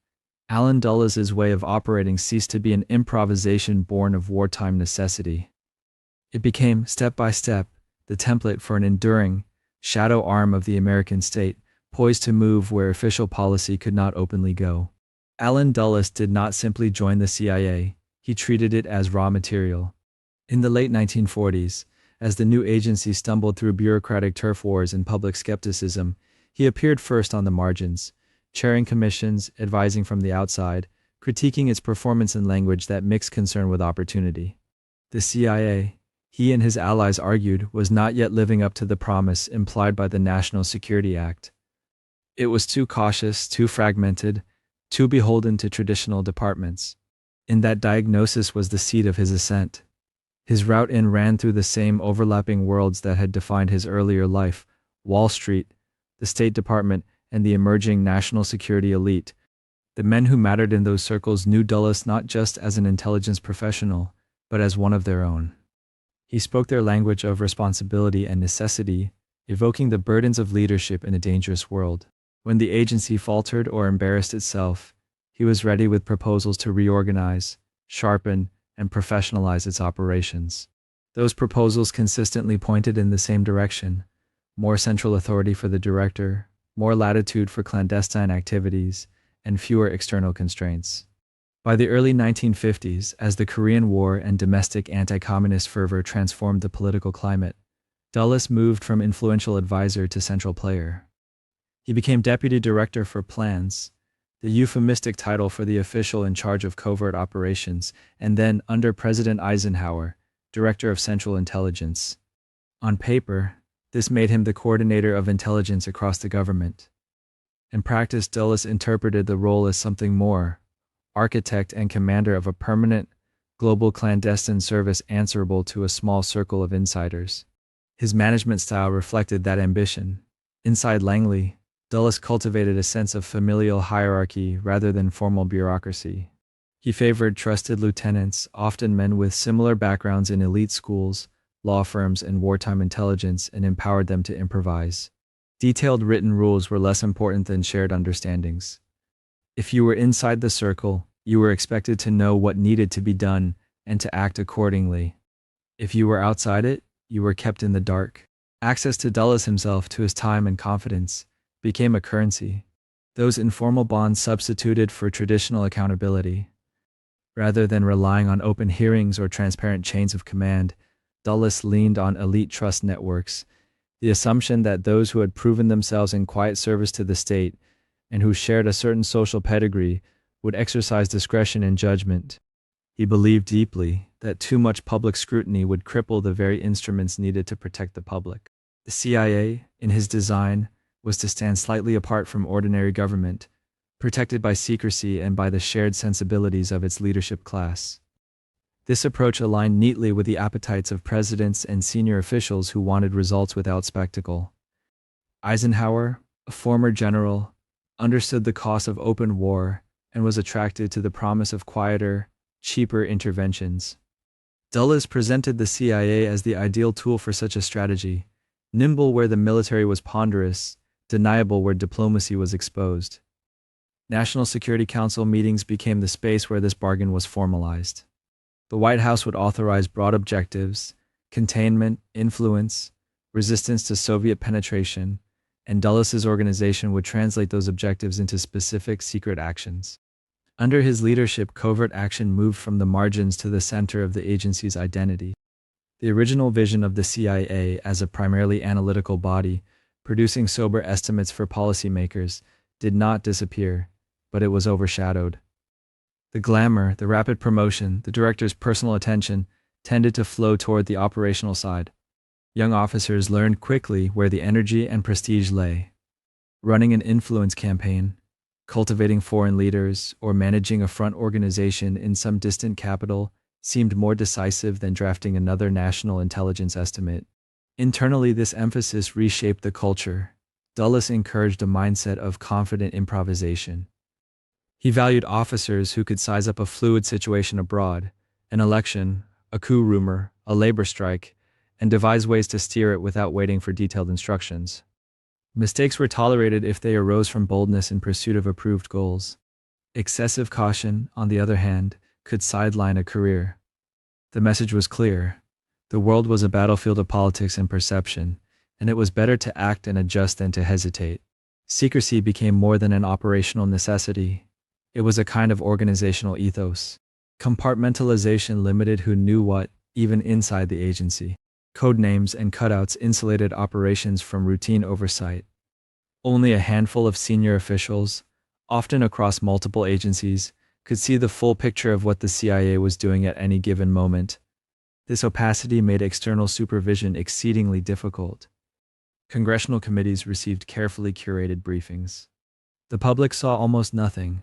Allen Dulles's way of operating ceased to be an improvisation born of wartime necessity. It became, step by step, the template for an enduring, shadow arm of the American state, poised to move where official policy could not openly go. Allen Dulles did not simply join the CIA, he treated it as raw material. In the late 1940s, as the new agency stumbled through bureaucratic turf wars and public skepticism, he appeared first on the margins, chairing commissions, advising from the outside, critiquing its performance and language that mixed concern with opportunity. The CIA, he and his allies argued, was not yet living up to the promise implied by the National Security Act. It was too cautious, too fragmented, too beholden to traditional departments. In that diagnosis was the seed of his ascent. His route in ran through the same overlapping worlds that had defined his earlier life: Wall Street, the State Department, and the emerging national security elite. The men who mattered in those circles knew Dulles not just as an intelligence professional, but as one of their own. He spoke their language of responsibility and necessity, evoking the burdens of leadership in a dangerous world. When the agency faltered or embarrassed itself, he was ready with proposals to reorganize, sharpen, and professionalize its operations. Those proposals consistently pointed in the same direction: more central authority for the director, more latitude for clandestine activities, and fewer external constraints. By the early 1950s, as the Korean War and domestic anti-communist fervor transformed the political climate, Dulles moved from influential advisor to central player. He became deputy director for plans, the euphemistic title for the official in charge of covert operations, and then, under President Eisenhower, director of Central Intelligence. On paper, this made him the coordinator of intelligence across the government. In practice, Dulles interpreted the role as something more: architect and commander of a permanent, global clandestine service answerable to a small circle of insiders. His management style reflected that ambition. Inside Langley, Dulles cultivated a sense of familial hierarchy rather than formal bureaucracy. He favored trusted lieutenants, often men with similar backgrounds in elite schools, law firms, and wartime intelligence, and empowered them to improvise. Detailed written rules were less important than shared understandings. If you were inside the circle, you were expected to know what needed to be done and to act accordingly. If you were outside it, you were kept in the dark. Access to Dulles himself, to his time and confidence, became a currency. Those informal bonds substituted for traditional accountability. Rather than relying on open hearings or transparent chains of command, Dulles leaned on elite trust networks, the assumption that those who had proven themselves in quiet service to the state and who shared a certain social pedigree would exercise discretion and judgment. He believed deeply that too much public scrutiny would cripple the very instruments needed to protect the public. The CIA, in his design, was to stand slightly apart from ordinary government, protected by secrecy and by the shared sensibilities of its leadership class. This approach aligned neatly with the appetites of presidents and senior officials who wanted results without spectacle. Eisenhower, a former general, understood the cost of open war and was attracted to the promise of quieter, cheaper interventions. Dulles presented the CIA as the ideal tool for such a strategy, nimble where the military was ponderous, deniable where diplomacy was exposed. National Security Council meetings became the space where this bargain was formalized. The White House would authorize broad objectives: containment, influence, resistance to Soviet penetration, and Dulles's organization would translate those objectives into specific secret actions. Under his leadership, covert action moved from the margins to the center of the agency's identity. The original vision of the CIA as a primarily analytical body, producing sober estimates for policymakers, did not disappear, but it was overshadowed. The glamour, the rapid promotion, the director's personal attention tended to flow toward the operational side. Young officers learned quickly where the energy and prestige lay. Running an influence campaign, cultivating foreign leaders, or managing a front organization in some distant capital seemed more decisive than drafting another national intelligence estimate. Internally, this emphasis reshaped the culture. Dulles encouraged a mindset of confident improvisation. He valued officers who could size up a fluid situation abroad, an election, a coup rumor, a labor strike, and devise ways to steer it without waiting for detailed instructions. Mistakes were tolerated if they arose from boldness in pursuit of approved goals. Excessive caution, on the other hand, could sideline a career. The message was clear. The world was a battlefield of politics and perception, and it was better to act and adjust than to hesitate. Secrecy became more than an operational necessity. It was a kind of organizational ethos. Compartmentalization limited who knew what, even inside the agency. Code names and cutouts insulated operations from routine oversight. Only a handful of senior officials, often across multiple agencies, could see the full picture of what the CIA was doing at any given moment. This opacity made external supervision exceedingly difficult. Congressional committees received carefully curated briefings. The public saw almost nothing.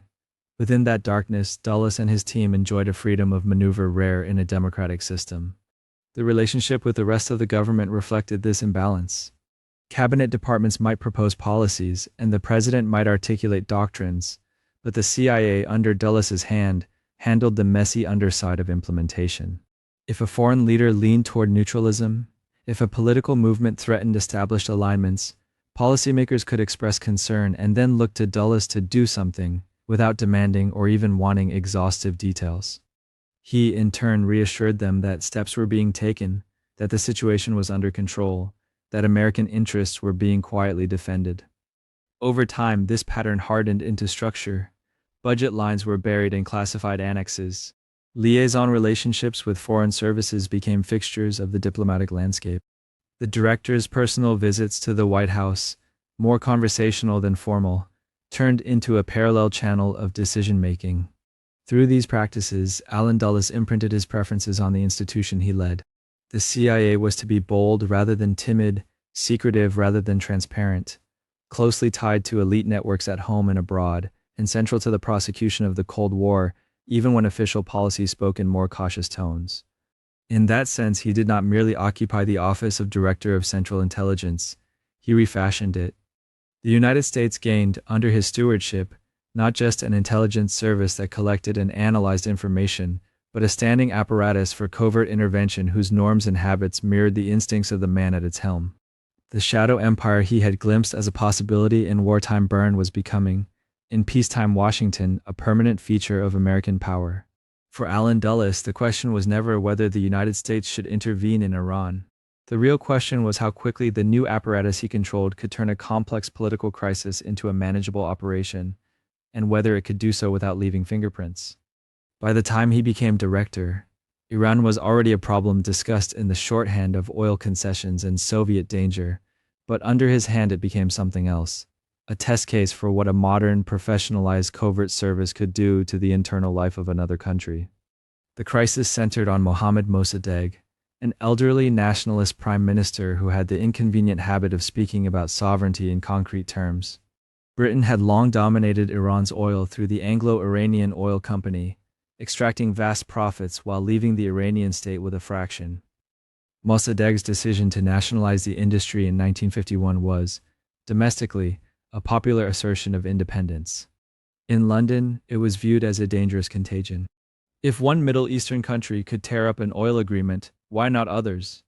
Within that darkness, Dulles and his team enjoyed a freedom of maneuver rare in a democratic system. The relationship with the rest of the government reflected this imbalance. Cabinet departments might propose policies, and the president might articulate doctrines, but the CIA, under Dulles's hand, handled the messy underside of implementation. If a foreign leader leaned toward neutralism, if a political movement threatened established alignments, policymakers could express concern and then look to Dulles to do something, without demanding or even wanting exhaustive details. He, in turn, reassured them that steps were being taken, that the situation was under control, that American interests were being quietly defended. Over time, this pattern hardened into structure. Budget lines were buried in classified annexes. Liaison relationships with foreign services became fixtures of the diplomatic landscape. The director's personal visits to the White House, more conversational than formal, turned into a parallel channel of decision-making. Through these practices, Allen Dulles imprinted his preferences on the institution he led. The CIA was to be bold rather than timid, secretive rather than transparent, closely tied to elite networks at home and abroad, and central to the prosecution of the Cold War, even when official policy spoke in more cautious tones. In that sense, he did not merely occupy the office of Director of Central Intelligence, he refashioned it. The United States gained, under his stewardship, not just an intelligence service that collected and analyzed information, but a standing apparatus for covert intervention whose norms and habits mirrored the instincts of the man at its helm. The shadow empire he had glimpsed as a possibility in wartime Bern was becoming, in peacetime Washington, a permanent feature of American power. For Allen Dulles, the question was never whether the United States should intervene in Iran. The real question was how quickly the new apparatus he controlled could turn a complex political crisis into a manageable operation, and whether it could do so without leaving fingerprints. By the time he became director, Iran was already a problem discussed in the shorthand of oil concessions and Soviet danger, but under his hand it became something else, a test case for what a modern, professionalized covert service could do to the internal life of another country. The crisis centered on Mohammad Mossadegh, an elderly nationalist prime minister who had the inconvenient habit of speaking about sovereignty in concrete terms. Britain had long dominated Iran's oil through the Anglo-Iranian Oil Company, extracting vast profits while leaving the Iranian state with a fraction. Mossadegh's decision to nationalize the industry in 1951 was, domestically, a popular assertion of independence. In London, it was viewed as a dangerous contagion. If one Middle Eastern country could tear up an oil agreement, why not others?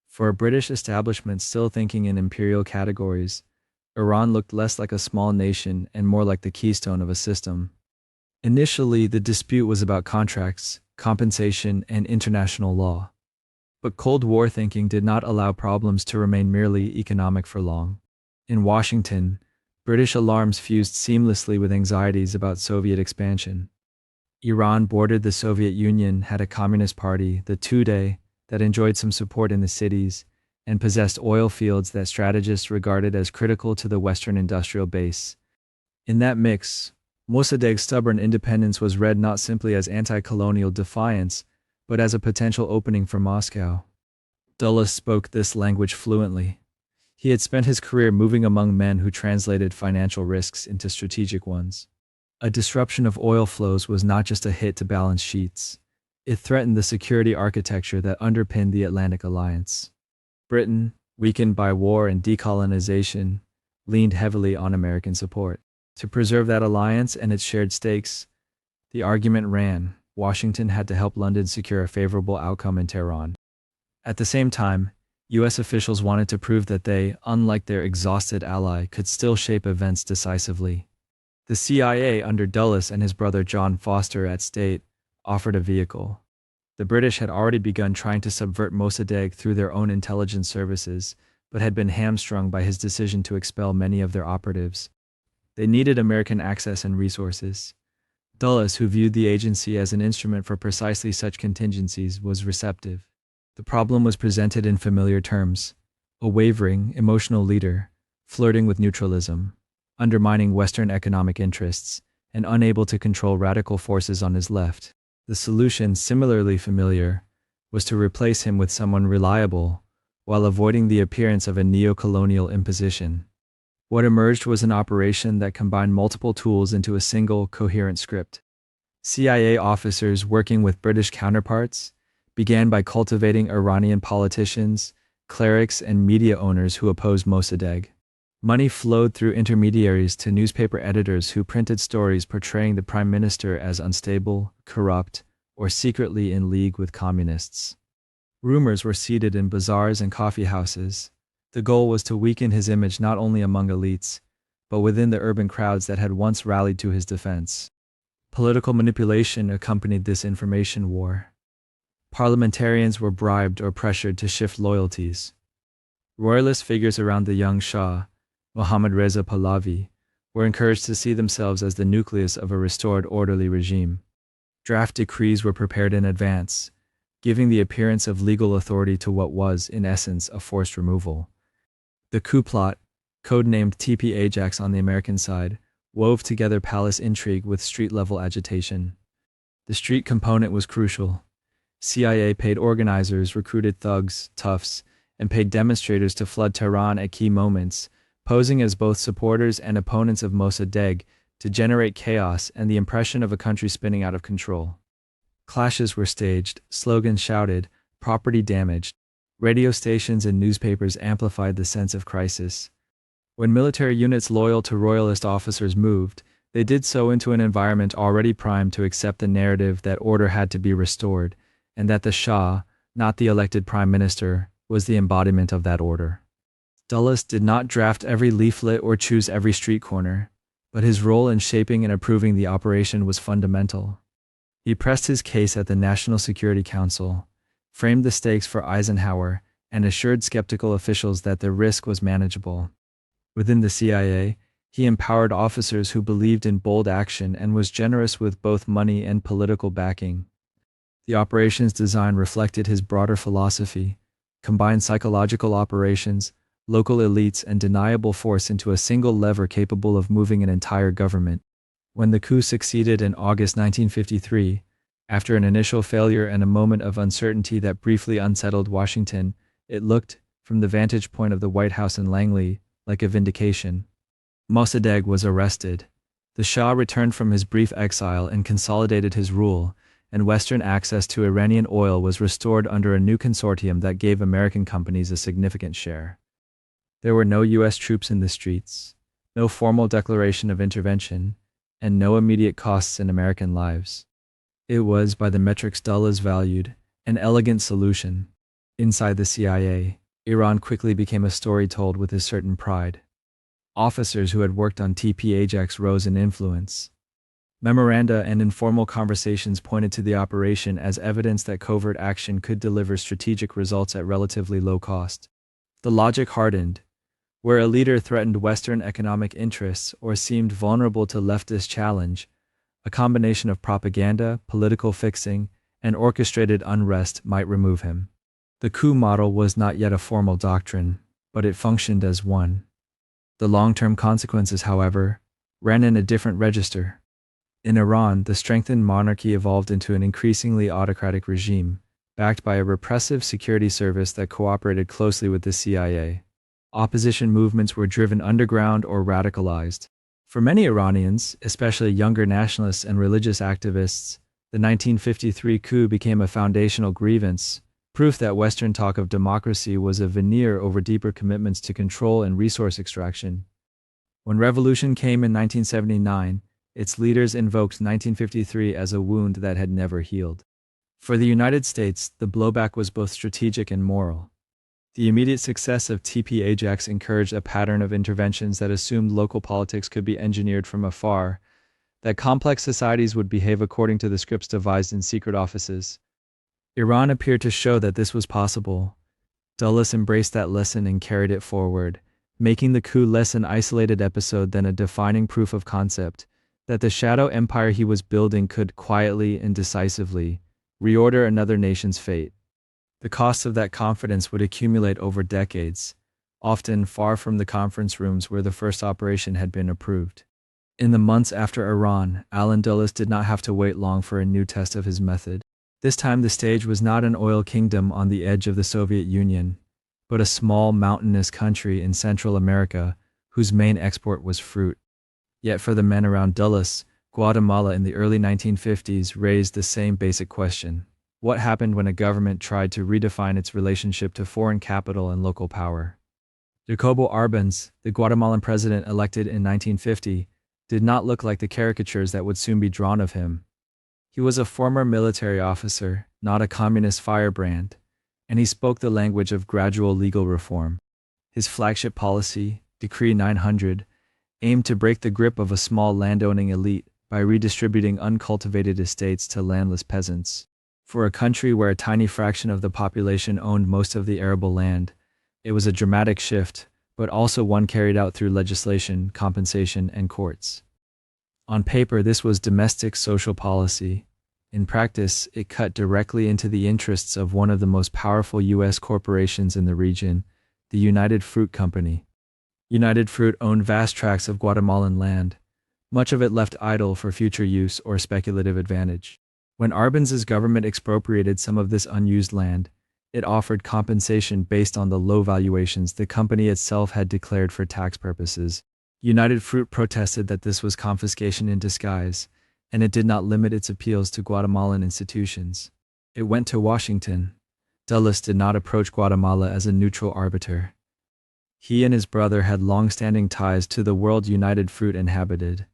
For a British establishment still thinking in imperial categories, Iran looked less like a small nation and more like the keystone of a system. Initially, the dispute was about contracts, compensation, and international law. But Cold War thinking did not allow problems to remain merely economic for long. In Washington, British alarms fused seamlessly with anxieties about Soviet expansion. Iran bordered the Soviet Union, had a communist party, the Tudeh, that enjoyed some support in the cities, and possessed oil fields that strategists regarded as critical to the Western industrial base. In that mix, Mossadegh's stubborn independence was read not simply as anti-colonial defiance, but as a potential opening for Moscow. Dulles spoke this language fluently. He had spent his career moving among men who translated financial risks into strategic ones. A disruption of oil flows was not just a hit to balance sheets. It threatened the security architecture that underpinned the Atlantic Alliance. Britain, weakened by war and decolonization, leaned heavily on American support. To preserve that alliance and its shared stakes, the argument ran, Washington had to help London secure a favorable outcome in Tehran. At the same time, U.S. officials wanted to prove that they, unlike their exhausted ally, could still shape events decisively. The CIA, under Dulles and his brother John Foster at State, offered a vehicle. The British had already begun trying to subvert Mossadegh through their own intelligence services, but had been hamstrung by his decision to expel many of their operatives. They needed American access and resources. Dulles, who viewed the agency as an instrument for precisely such contingencies, was receptive. The problem was presented in familiar terms: a wavering, emotional leader, flirting with neutralism, undermining Western economic interests, and unable to control radical forces on his left. The solution, similarly familiar, was to replace him with someone reliable, while avoiding the appearance of a neo-colonial imposition. What emerged was an operation that combined multiple tools into a single, coherent script. CIA officers working with British counterparts began by cultivating Iranian politicians, clerics, and media owners who opposed Mossadegh. Money flowed through intermediaries to newspaper editors who printed stories portraying the prime minister as unstable, corrupt, or secretly in league with communists. Rumors were seeded in bazaars and coffee houses. The goal was to weaken his image not only among elites, but within the urban crowds that had once rallied to his defense. Political manipulation accompanied this information war. Parliamentarians were bribed or pressured to shift loyalties. Royalist figures around the young Shah, Mohammad Reza Pahlavi, were encouraged to see themselves as the nucleus of a restored orderly regime. Draft decrees were prepared in advance, giving the appearance of legal authority to what was, in essence, a forced removal. The coup plot, codenamed TP Ajax on the American side, wove together palace intrigue with street-level agitation. The street component was crucial. CIA paid organizers, recruited thugs, toughs, and paid demonstrators to flood Tehran at key moments, posing as both supporters and opponents of Mossadegh to generate chaos and the impression of a country spinning out of control. Clashes were staged, slogans shouted, property damaged. Radio stations and newspapers amplified the sense of crisis. When military units loyal to royalist officers moved, they did so into an environment already primed to accept the narrative that order had to be restored, and that the Shah, not the elected prime minister, was the embodiment of that order. Dulles did not draft every leaflet or choose every street corner, but his role in shaping and approving the operation was fundamental. He pressed his case at the National Security Council, framed the stakes for Eisenhower, and assured skeptical officials that the risk was manageable. Within the CIA, he empowered officers who believed in bold action and was generous with both money and political backing. The operation's design reflected his broader philosophy: combine psychological operations, local elites, and deniable force into a single lever capable of moving an entire government. When the coup succeeded in August 1953, after an initial failure and a moment of uncertainty that briefly unsettled Washington, it looked, from the vantage point of the White House in Langley, like a vindication. Mossadegh was arrested. The Shah returned from his brief exile and consolidated his rule, and Western access to Iranian oil was restored under a new consortium that gave American companies a significant share. There were no U.S. troops in the streets, no formal declaration of intervention, and no immediate costs in American lives. It was, by the metrics Dulles valued, an elegant solution. Inside the CIA, Iran quickly became a story told with a certain pride. Officers who had worked on TP Ajax rose in influence. Memoranda and informal conversations pointed to the operation as evidence that covert action could deliver strategic results at relatively low cost. The logic hardened. Where a leader threatened Western economic interests or seemed vulnerable to leftist challenge, a combination of propaganda, political fixing, and orchestrated unrest might remove him. The coup model was not yet a formal doctrine, but it functioned as one. The long-term consequences, however, ran in a different register. In Iran, the strengthened monarchy evolved into an increasingly autocratic regime, backed by a repressive security service that cooperated closely with the CIA. Opposition movements were driven underground or radicalized. For many Iranians, especially younger nationalists and religious activists, the 1953 coup became a foundational grievance, proof that Western talk of democracy was a veneer over deeper commitments to control and resource extraction. When revolution came in 1979, its leaders invoked 1953 as a wound that had never healed. For the United States, the blowback was both strategic and moral. The immediate success of TP Ajax encouraged a pattern of interventions that assumed local politics could be engineered from afar, that complex societies would behave according to the scripts devised in secret offices. Iran appeared to show that this was possible. Dulles embraced that lesson and carried it forward, making the coup less an isolated episode than a defining proof of concept, that the shadow empire he was building could quietly and decisively reorder another nation's fate. The costs of that confidence would accumulate over decades, often far from the conference rooms where the first operation had been approved. In the months after Iran, Allen Dulles did not have to wait long for a new test of his method. This time the stage was not an oil kingdom on the edge of the Soviet Union, but a small mountainous country in Central America whose main export was fruit. Yet for the men around Dulles, Guatemala in the early 1950s raised the same basic question. What happened when a government tried to redefine its relationship to foreign capital and local power? Jacobo Arbenz, the Guatemalan president elected in 1950, did not look like the caricatures that would soon be drawn of him. He was a former military officer, not a communist firebrand, and he spoke the language of gradual legal reform. His flagship policy, Decree 900, aimed to break the grip of a small landowning elite by redistributing uncultivated estates to landless peasants. For a country where a tiny fraction of the population owned most of the arable land, it was a dramatic shift, but also one carried out through legislation, compensation, and courts. On paper, this was domestic social policy. In practice, it cut directly into the interests of one of the most powerful U.S. corporations in the region, the United Fruit Company. United Fruit owned vast tracts of Guatemalan land, much of it left idle for future use or speculative advantage. When Arbenz's government expropriated some of this unused land, it offered compensation based on the low valuations the company itself had declared for tax purposes. United Fruit protested that this was confiscation in disguise, and it did not limit its appeals to Guatemalan institutions. It went to Washington. Dulles did not approach Guatemala as a neutral arbiter. He and his brother had long-standing ties to the world United Fruit inhabited.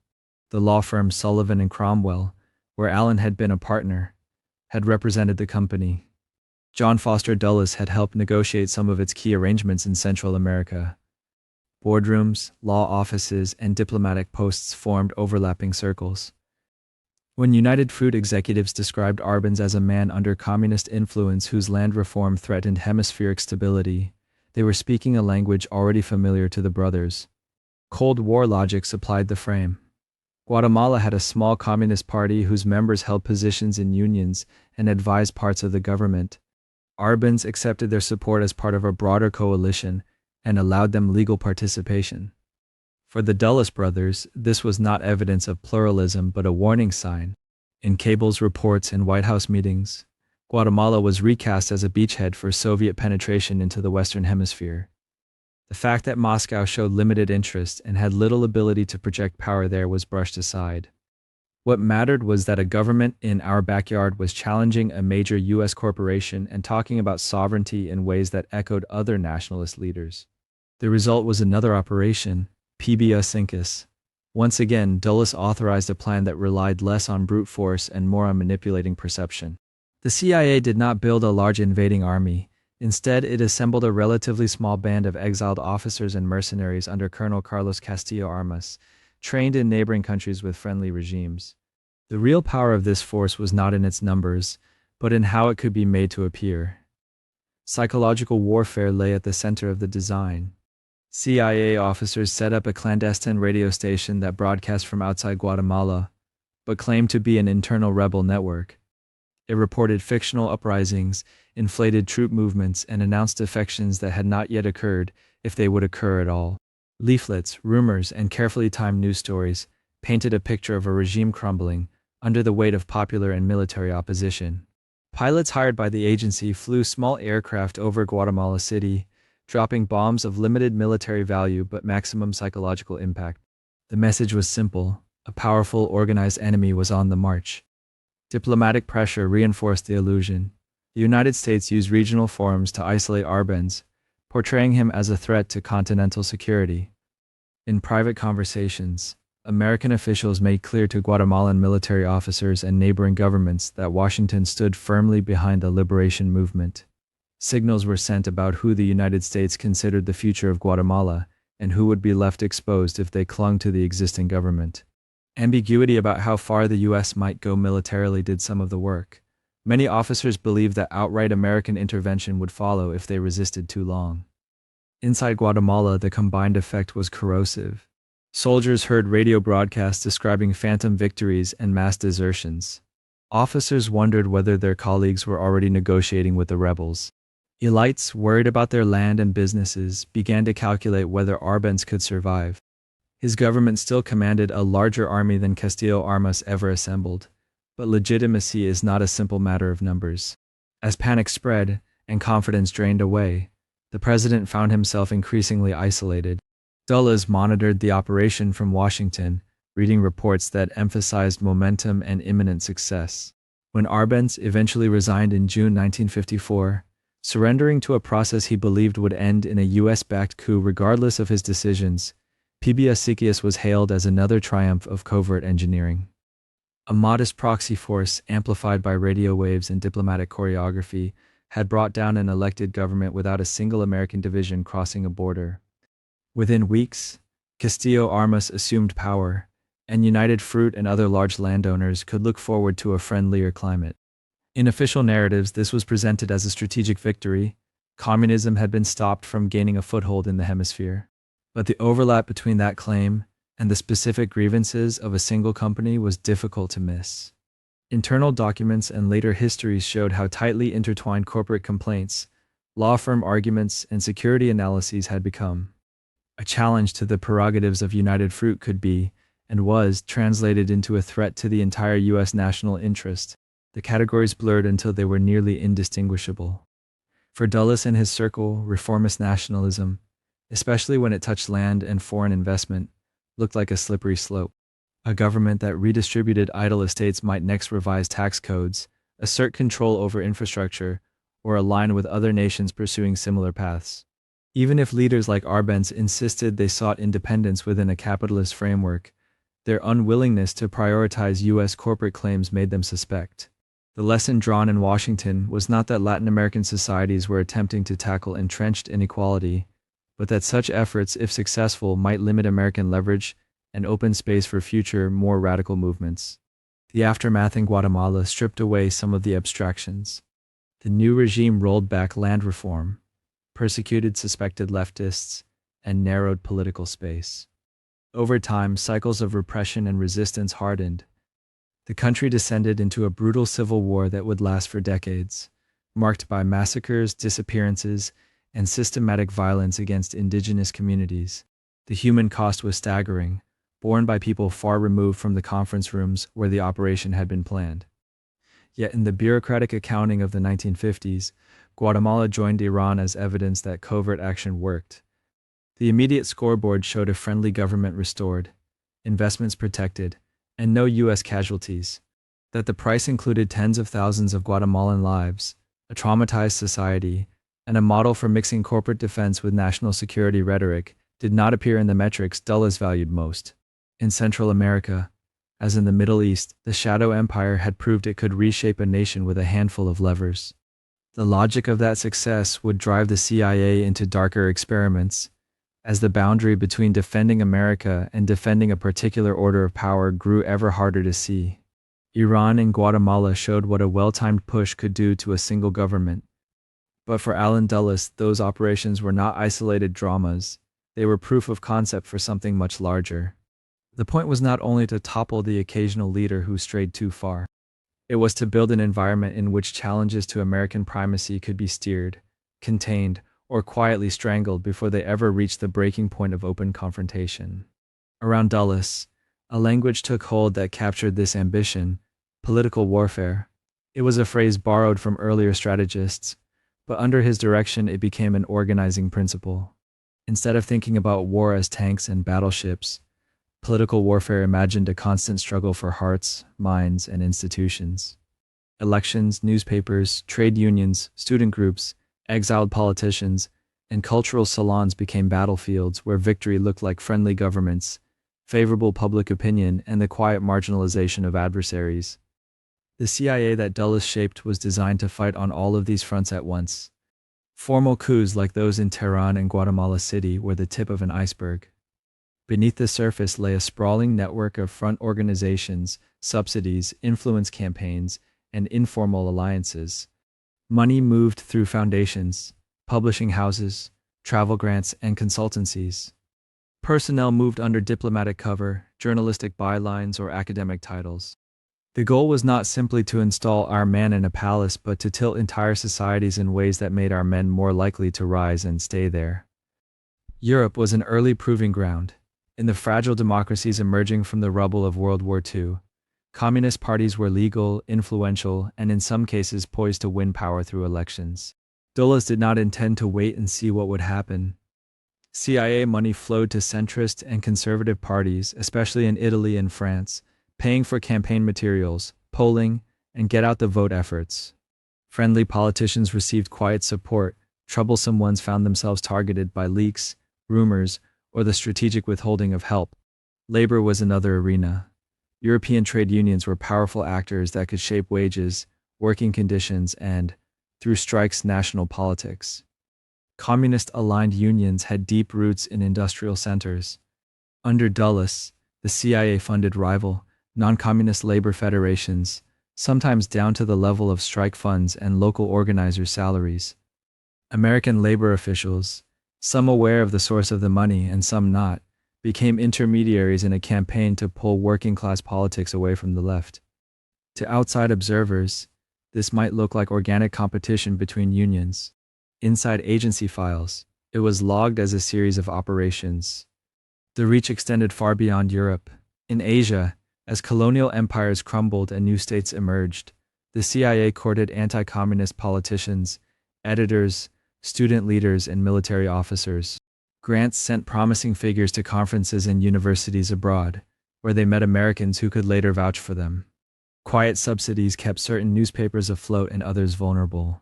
The law firm Sullivan and Cromwell, where Allen had been a partner, had represented the company. John Foster Dulles had helped negotiate some of its key arrangements in Central America. Boardrooms, law offices, and diplomatic posts formed overlapping circles. When United Fruit executives described Arbenz as a man under communist influence whose land reform threatened hemispheric stability, they were speaking a language already familiar to the brothers. Cold War logic supplied the frame. Guatemala had a small communist party whose members held positions in unions and advised parts of the government. Arbenz accepted their support as part of a broader coalition and allowed them legal participation. For the Dulles brothers, this was not evidence of pluralism but a warning sign. In cables reports and White House meetings, Guatemala was recast as a beachhead for Soviet penetration into the Western Hemisphere. The fact that Moscow showed limited interest and had little ability to project power there was brushed aside. What mattered was that a government in our backyard was challenging a major U.S. corporation and talking about sovereignty in ways that echoed other nationalist leaders. The result was another operation, Pebia Sincus. Once again, Dulles authorized a plan that relied less on brute force and more on manipulating perception. The CIA did not build a large invading army. Instead, it assembled a relatively small band of exiled officers and mercenaries under Colonel Carlos Castillo Armas, trained in neighboring countries with friendly regimes. The real power of this force was not in its numbers, but in how it could be made to appear. Psychological warfare lay at the center of the design. CIA officers set up a clandestine radio station that broadcast from outside Guatemala, but claimed to be an internal rebel network. It reported fictional uprisings, inflated troop movements, and announced defections that had not yet occurred, if they would occur at all. Leaflets, rumors, and carefully timed news stories painted a picture of a regime crumbling under the weight of popular and military opposition. Pilots hired by the agency flew small aircraft over Guatemala City, dropping bombs of limited military value but maximum psychological impact. The message was simple: a powerful, organized enemy was on the march. Diplomatic pressure reinforced the illusion. The United States used regional forums to isolate Arbenz, portraying him as a threat to continental security. In private conversations, American officials made clear to Guatemalan military officers and neighboring governments that Washington stood firmly behind the liberation movement. Signals were sent about who the United States considered the future of Guatemala and who would be left exposed if they clung to the existing government. Ambiguity about how far the U.S. might go militarily did some of the work. Many officers believed that outright American intervention would follow if they resisted too long. Inside Guatemala, the combined effect was corrosive. Soldiers heard radio broadcasts describing phantom victories and mass desertions. Officers wondered whether their colleagues were already negotiating with the rebels. Elites, worried about their land and businesses, began to calculate whether Arbenz could survive. His government still commanded a larger army than Castillo Armas ever assembled, but legitimacy is not a simple matter of numbers. As panic spread and confidence drained away, the president found himself increasingly isolated. Dulles monitored the operation from Washington, reading reports that emphasized momentum and imminent success. When Arbenz eventually resigned in June 1954, surrendering to a process he believed would end in a U.S.-backed coup regardless of his decisions, PBS Sikias was hailed as another triumph of covert engineering. A modest proxy force, amplified by radio waves and diplomatic choreography, had brought down an elected government without a single American division crossing a border. Within weeks, Castillo Armas assumed power, and United Fruit and other large landowners could look forward to a friendlier climate. In official narratives, this was presented as a strategic victory. Communism had been stopped from gaining a foothold in the hemisphere. But the overlap between that claim and the specific grievances of a single company was difficult to miss. Internal documents and later histories showed how tightly intertwined corporate complaints, law firm arguments, and security analyses had become. A challenge to the prerogatives of United Fruit could be, and was, translated into a threat to the entire U.S. national interest. The categories blurred until they were nearly indistinguishable. For Dulles and his circle, reformist nationalism, especially when it touched land and foreign investment, looked like a slippery slope. A government that redistributed idle estates might next revise tax codes, assert control over infrastructure, or align with other nations pursuing similar paths. Even if leaders like Arbenz insisted they sought independence within a capitalist framework, their unwillingness to prioritize U.S. corporate claims made them suspect. The lesson drawn in Washington was not that Latin American societies were attempting to tackle entrenched inequality, but that such efforts, if successful, might limit American leverage and open space for future, more radical movements. The aftermath in Guatemala stripped away some of the abstractions. The new regime rolled back land reform, persecuted suspected leftists, and narrowed political space. Over time, cycles of repression and resistance hardened. The country descended into a brutal civil war that would last for decades, marked by massacres, disappearances, and systematic violence against indigenous communities. The human cost was staggering, borne by people far removed from the conference rooms where the operation had been planned. Yet in the bureaucratic accounting of the 1950s, Guatemala joined Iran as evidence that covert action worked. The immediate scoreboard showed a friendly government restored, investments protected, and no U.S. casualties. That the price included tens of thousands of Guatemalan lives, a traumatized society, and a model for mixing corporate defense with national security rhetoric did not appear in the metrics Dulles valued most. In Central America, as in the Middle East, the Shadow Empire had proved it could reshape a nation with a handful of levers. The logic of that success would drive the CIA into darker experiments, as the boundary between defending America and defending a particular order of power grew ever harder to see. Iran and Guatemala showed what a well-timed push could do to a single government. But for Alan Dulles, those operations were not isolated dramas. They were proof of concept for something much larger. The point was not only to topple the occasional leader who strayed too far. It was to build an environment in which challenges to American primacy could be steered, contained, or quietly strangled before they ever reached the breaking point of open confrontation. Around Dulles, a language took hold that captured this ambition: political warfare. It was a phrase borrowed from earlier strategists, but under his direction it became an organizing principle. Instead of thinking about war as tanks and battleships, political warfare imagined a constant struggle for hearts, minds, and institutions. Elections, newspapers, trade unions, student groups, exiled politicians, and cultural salons became battlefields where victory looked like friendly governments, favorable public opinion, and the quiet marginalization of adversaries. The CIA that Dulles shaped was designed to fight on all of these fronts at once. Formal coups like those in Tehran and Guatemala City were the tip of an iceberg. Beneath the surface lay a sprawling network of front organizations, subsidies, influence campaigns, and informal alliances. Money moved through foundations, publishing houses, travel grants, and consultancies. Personnel moved under diplomatic cover, journalistic bylines, or academic titles. The goal was not simply to install our man in a palace, but to tilt entire societies in ways that made our men more likely to rise and stay there. Europe was an early proving ground. In the fragile democracies emerging from the rubble of World War II, communist parties were legal, influential, and in some cases poised to win power through elections. Dulles did not intend to wait and see what would happen. CIA money flowed to centrist and conservative parties, especially in Italy and France, paying for campaign materials, polling, and get-out-the-vote efforts. Friendly politicians received quiet support, troublesome ones found themselves targeted by leaks, rumors, or the strategic withholding of help. Labor was another arena. European trade unions were powerful actors that could shape wages, working conditions, and, through strikes, national politics. Communist-aligned unions had deep roots in industrial centers. Under Dulles, the CIA funded rival, non-communist labor federations, sometimes down to the level of strike funds and local organizers' salaries. American labor officials, some aware of the source of the money and some not, became intermediaries in a campaign to pull working-class politics away from the left. To outside observers, this might look like organic competition between unions. Inside agency files, it was logged as a series of operations. The reach extended far beyond Europe. In Asia, as colonial empires crumbled and new states emerged, the CIA courted anti-communist politicians, editors, student leaders, and military officers. Grants sent promising figures to conferences and universities abroad, where they met Americans who could later vouch for them. Quiet subsidies kept certain newspapers afloat and others vulnerable.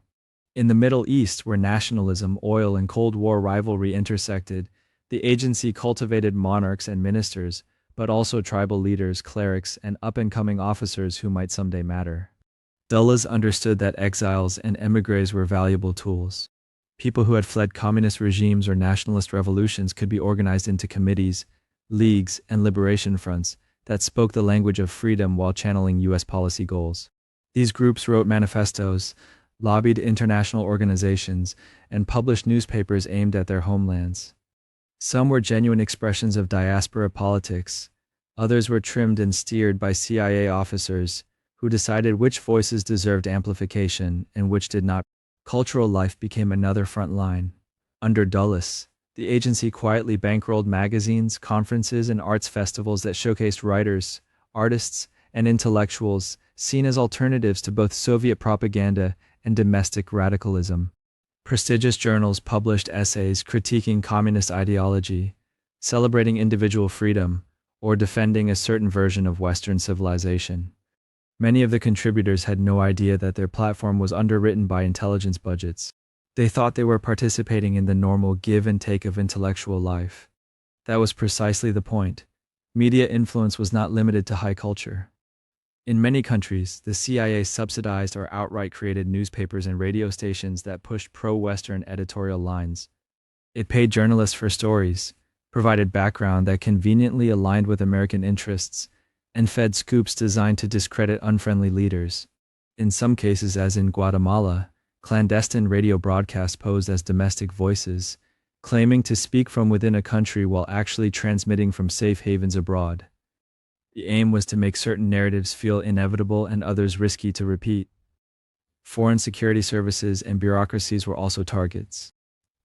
In the Middle East, where nationalism, oil, and Cold War rivalry intersected, the agency cultivated monarchs and ministers, but also tribal leaders, clerics, and up-and-coming officers who might someday matter. Dulles understood that exiles and émigrés were valuable tools. People who had fled communist regimes or nationalist revolutions could be organized into committees, leagues, and liberation fronts that spoke the language of freedom while channeling U.S. policy goals. These groups wrote manifestos, lobbied international organizations, and published newspapers aimed at their homelands. Some were genuine expressions of diaspora politics. Others were trimmed and steered by CIA officers who decided which voices deserved amplification and which did not. Cultural life became another front line. Under Dulles, the agency quietly bankrolled magazines, conferences, and arts festivals that showcased writers, artists, and intellectuals seen as alternatives to both Soviet propaganda and domestic radicalism. Prestigious journals published essays critiquing communist ideology, celebrating individual freedom, or defending a certain version of Western civilization. Many of the contributors had no idea that their platform was underwritten by intelligence budgets. They thought they were participating in the normal give and take of intellectual life. That was precisely the point. Media influence was not limited to high culture. In many countries, the CIA subsidized or outright created newspapers and radio stations that pushed pro-Western editorial lines. It paid journalists for stories, provided background that conveniently aligned with American interests, and fed scoops designed to discredit unfriendly leaders. In some cases, as in Guatemala, clandestine radio broadcasts posed as domestic voices, claiming to speak from within a country while actually transmitting from safe havens abroad. The aim was to make certain narratives feel inevitable and others risky to repeat. Foreign security services and bureaucracies were also targets.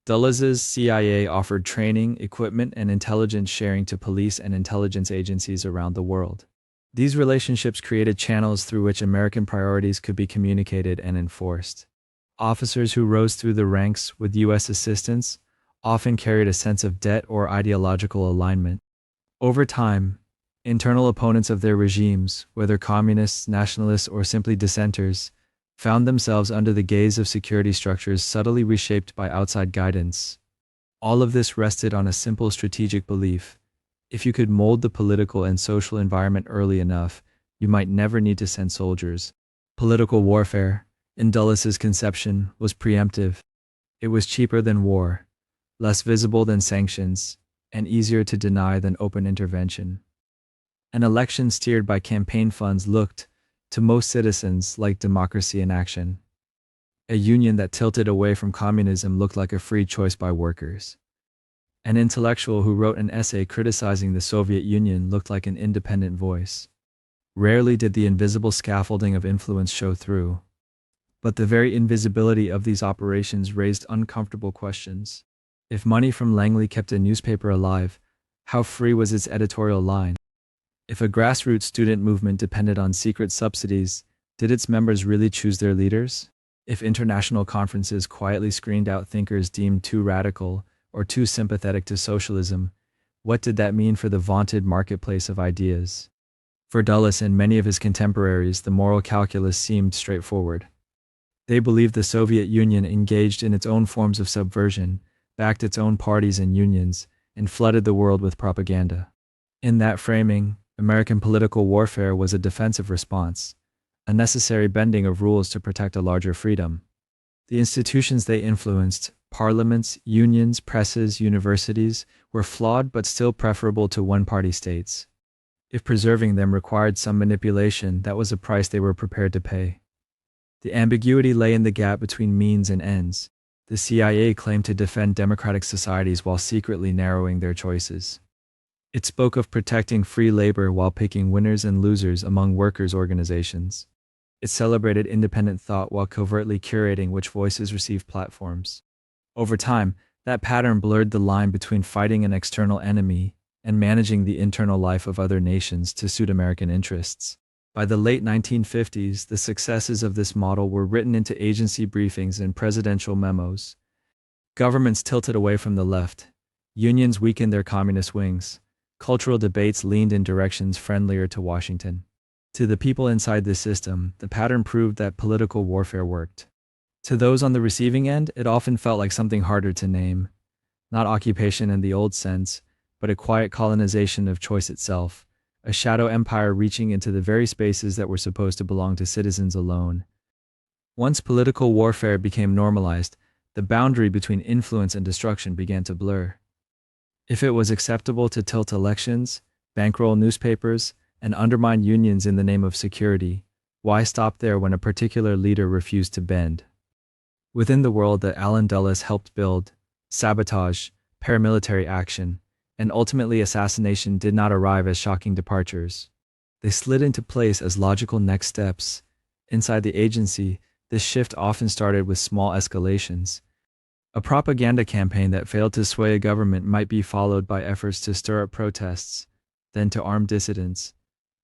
Dulles's CIA offered training, equipment, and intelligence sharing to police and intelligence agencies around the world. These relationships created channels through which American priorities could be communicated and enforced. Officers who rose through the ranks with U.S. assistance often carried a sense of debt or ideological alignment. Over time, internal opponents of their regimes, whether communists, nationalists, or simply dissenters, found themselves under the gaze of security structures subtly reshaped by outside guidance. All of this rested on a simple strategic belief: if you could mold the political and social environment early enough, you might never need to send soldiers. Political warfare, in Dulles's conception, was preemptive. It was cheaper than war, less visible than sanctions, and easier to deny than open intervention. An election steered by campaign funds looked, to most citizens, like democracy in action. A union that tilted away from communism looked like a free choice by workers. An intellectual who wrote an essay criticizing the Soviet Union looked like an independent voice. Rarely did the invisible scaffolding of influence show through. But the very invisibility of these operations raised uncomfortable questions. If money from Langley kept a newspaper alive, how free was its editorial line? If a grassroots student movement depended on secret subsidies, did its members really choose their leaders? If international conferences quietly screened out thinkers deemed too radical or too sympathetic to socialism, what did that mean for the vaunted marketplace of ideas? For Dulles and many of his contemporaries, the moral calculus seemed straightforward. They believed the Soviet Union engaged in its own forms of subversion, backed its own parties and unions, and flooded the world with propaganda. In that framing, American political warfare was a defensive response, a necessary bending of rules to protect a larger freedom. The institutions they influenced, parliaments, unions, presses, universities, were flawed but still preferable to one-party states. If preserving them required some manipulation, that was a price they were prepared to pay. The ambiguity lay in the gap between means and ends. The CIA claimed to defend democratic societies while secretly narrowing their choices. It spoke of protecting free labor while picking winners and losers among workers' organizations. It celebrated independent thought while covertly curating which voices received platforms. Over time, that pattern blurred the line between fighting an external enemy and managing the internal life of other nations to suit American interests. By the late 1950s, the successes of this model were written into agency briefings and presidential memos. Governments tilted away from the left. Unions weakened their communist wings. Cultural debates leaned in directions friendlier to Washington. To the people inside this system, the pattern proved that political warfare worked. To those on the receiving end, it often felt like something harder to name. Not occupation in the old sense, but a quiet colonization of choice itself, a shadow empire reaching into the very spaces that were supposed to belong to citizens alone. Once political warfare became normalized, the boundary between influence and destruction began to blur. If it was acceptable to tilt elections, bankroll newspapers, and undermine unions in the name of security, why stop there when a particular leader refused to bend? Within the world that Allen Dulles helped build, sabotage, paramilitary action, and ultimately assassination did not arrive as shocking departures. They slid into place as logical next steps. Inside the agency, this shift often started with small escalations. A propaganda campaign that failed to sway a government might be followed by efforts to stir up protests, then to arm dissidents,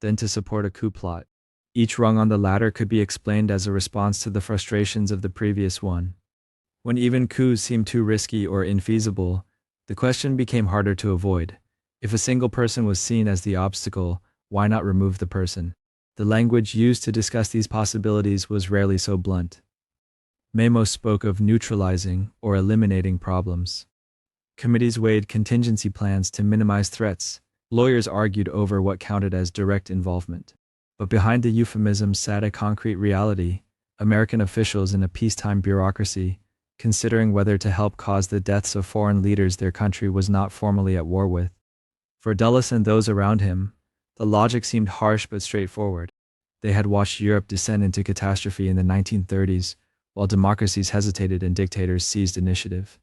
then to support a coup plot. Each rung on the ladder could be explained as a response to the frustrations of the previous one. When even coups seemed too risky or infeasible, the question became harder to avoid. If a single person was seen as the obstacle, why not remove the person? The language used to discuss these possibilities was rarely so blunt. Memos spoke of neutralizing or eliminating problems. Committees weighed contingency plans to minimize threats, Lawyers argued over what counted as direct involvement. But behind the euphemism sat a concrete reality: American officials in a peacetime bureaucracy, considering whether to help cause the deaths of foreign leaders their country was not formally at war with. For Dulles and those around him, the logic seemed harsh but straightforward. They had watched Europe descend into catastrophe in the 1930s, while democracies hesitated and dictators seized initiative.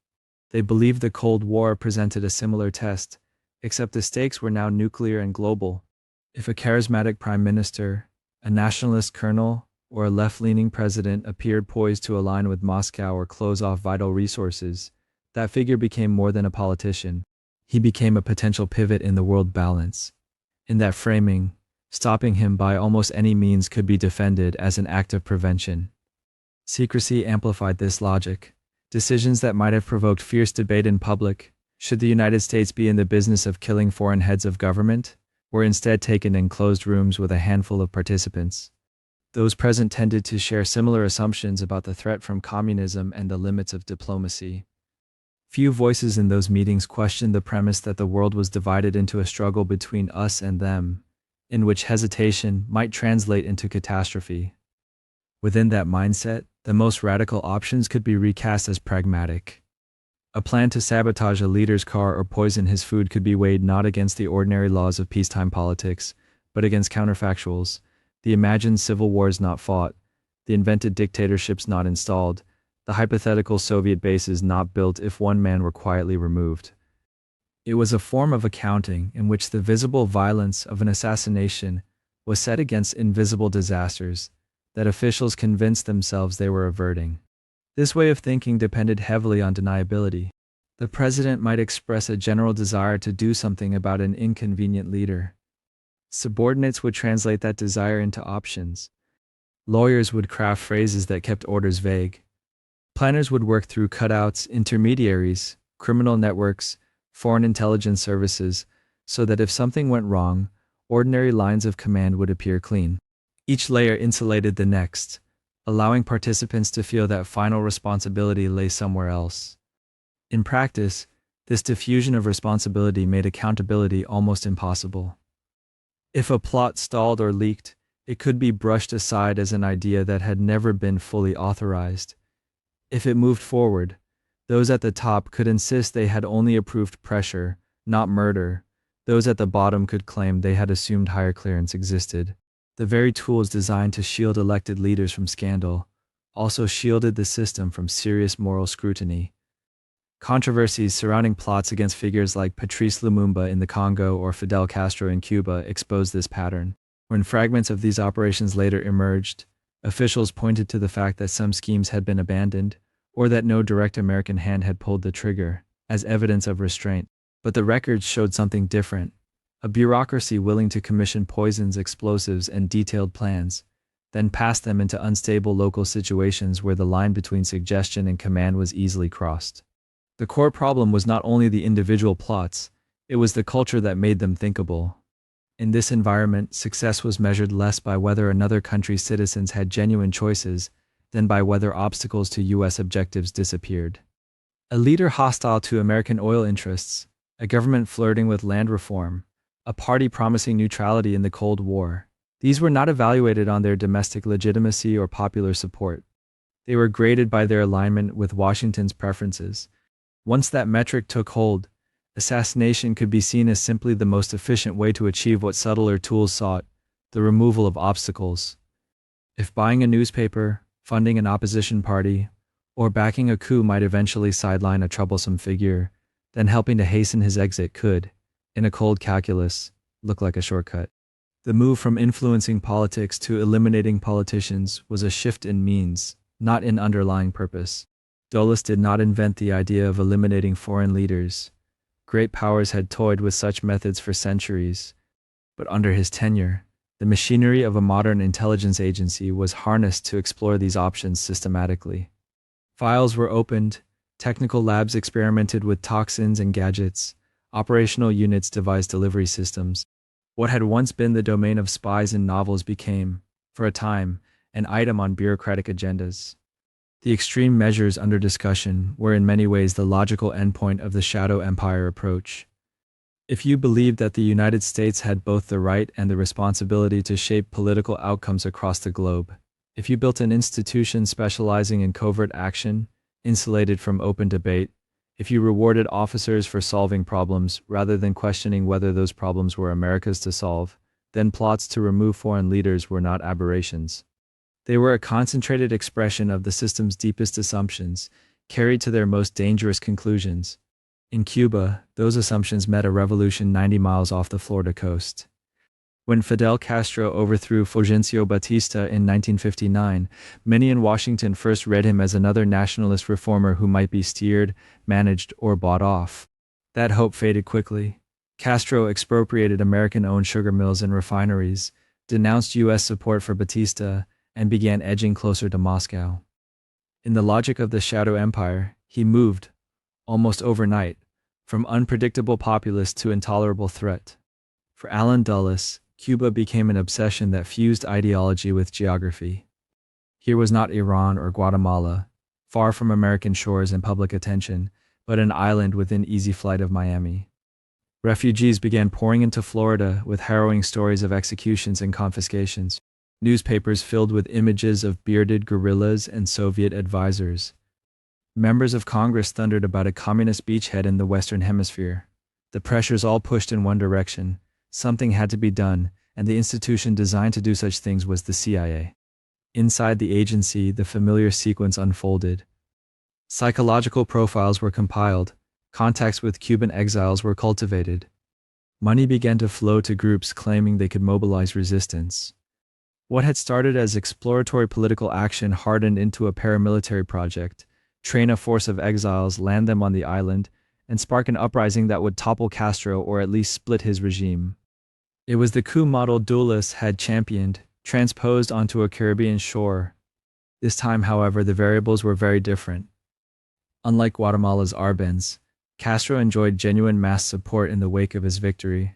They believed the Cold War presented a similar test, except the stakes were now nuclear and global. If a charismatic prime minister, a nationalist colonel, or a left-leaning president appeared poised to align with Moscow or close off vital resources, that figure became more than a politician. He became a potential pivot in the world balance. In that framing, stopping him by almost any means could be defended as an act of prevention. Secrecy amplified this logic. Decisions that might have provoked fierce debate in public, should the United States be in the business of killing foreign heads of government, were instead taken in closed rooms with a handful of participants. Those present tended to share similar assumptions about the threat from communism and the limits of diplomacy. Few voices in those meetings questioned the premise that the world was divided into a struggle between us and them, in which hesitation might translate into catastrophe. Within that mindset, the most radical options could be recast as pragmatic. A plan to sabotage a leader's car or poison his food could be weighed not against the ordinary laws of peacetime politics, but against counterfactuals: the imagined civil wars not fought, the invented dictatorships not installed, the hypothetical Soviet bases not built if one man were quietly removed. It was a form of accounting in which the visible violence of an assassination was set against invisible disasters that officials convinced themselves they were averting. This way of thinking depended heavily on deniability. The president might express a general desire to do something about an inconvenient leader. Subordinates would translate that desire into options. Lawyers would craft phrases that kept orders vague. Planners would work through cutouts, intermediaries, criminal networks, foreign intelligence services, so that if something went wrong, ordinary lines of command would appear clean. Each layer insulated the next, allowing participants to feel that final responsibility lay somewhere else. In practice, this diffusion of responsibility made accountability almost impossible. If a plot stalled or leaked, it could be brushed aside as an idea that had never been fully authorized. If it moved forward, those at the top could insist they had only approved pressure, not murder. Those at the bottom could claim they had assumed higher clearance existed. The very tools designed to shield elected leaders from scandal also shielded the system from serious moral scrutiny. Controversies surrounding plots against figures like Patrice Lumumba in the Congo or Fidel Castro in Cuba exposed this pattern. When fragments of these operations later emerged, officials pointed to the fact that some schemes had been abandoned, or that no direct American hand had pulled the trigger, as evidence of restraint. But the records showed something different: a bureaucracy willing to commission poisons, explosives, and detailed plans, then pass them into unstable local situations where the line between suggestion and command was easily crossed. The core problem was not only the individual plots, it was the culture that made them thinkable. In this environment, success was measured less by whether another country's citizens had genuine choices than by whether obstacles to U.S. objectives disappeared. A leader hostile to American oil interests, a government flirting with land reform, a party promising neutrality in the Cold War. These were not evaluated on their domestic legitimacy or popular support. They were graded by their alignment with Washington's preferences. Once that metric took hold, assassination could be seen as simply the most efficient way to achieve what subtler tools sought: the removal of obstacles. If buying a newspaper, funding an opposition party, or backing a coup might eventually sideline a troublesome figure, then helping to hasten his exit could, in a cold calculus, look like a shortcut. The move from influencing politics to eliminating politicians was a shift in means, not in underlying purpose. Dulles did not invent the idea of eliminating foreign leaders. Great powers had toyed with such methods for centuries. But under his tenure, the machinery of a modern intelligence agency was harnessed to explore these options systematically. Files were opened, technical labs experimented with toxins and gadgets, operational units devised delivery systems. What had once been the domain of spies and novels became, for a time, an item on bureaucratic agendas. The extreme measures under discussion were in many ways the logical endpoint of the shadow empire approach. If you believed that the United States had both the right and the responsibility to shape political outcomes across the globe, if you built an institution specializing in covert action, insulated from open debate, if you rewarded officers for solving problems rather than questioning whether those problems were America's to solve, then plots to remove foreign leaders were not aberrations. They were a concentrated expression of the system's deepest assumptions, carried to their most dangerous conclusions. In Cuba, those assumptions met a revolution 90 miles off the Florida coast. When Fidel Castro overthrew Fulgencio Batista in 1959, many in Washington first read him as another nationalist reformer who might be steered, managed, or bought off. That hope faded quickly. Castro expropriated American-owned sugar mills and refineries, denounced U.S. support for Batista, and began edging closer to Moscow. In the logic of the Shadow Empire, he moved, almost overnight, from unpredictable populist to intolerable threat. For Allen Dulles, Cuba became an obsession that fused ideology with geography. Here was not Iran or Guatemala, far from American shores and public attention, but an island within easy flight of Miami. Refugees began pouring into Florida with harrowing stories of executions and confiscations. Newspapers filled with images of bearded guerrillas and Soviet advisors. Members of Congress thundered about a communist beachhead in the Western Hemisphere. The pressures all pushed in one direction. Something had to be done, and the institution designed to do such things was the CIA. Inside the agency, the familiar sequence unfolded. Psychological profiles were compiled. Contacts with Cuban exiles were cultivated. Money began to flow to groups claiming they could mobilize resistance. What had started as exploratory political action hardened into a paramilitary project, train a force of exiles, land them on the island, and spark an uprising that would topple Castro or at least split his regime. It was the coup model Dulles had championed, transposed onto a Caribbean shore. This time, however, the variables were very different. Unlike Guatemala's Arbenz, Castro enjoyed genuine mass support in the wake of his victory.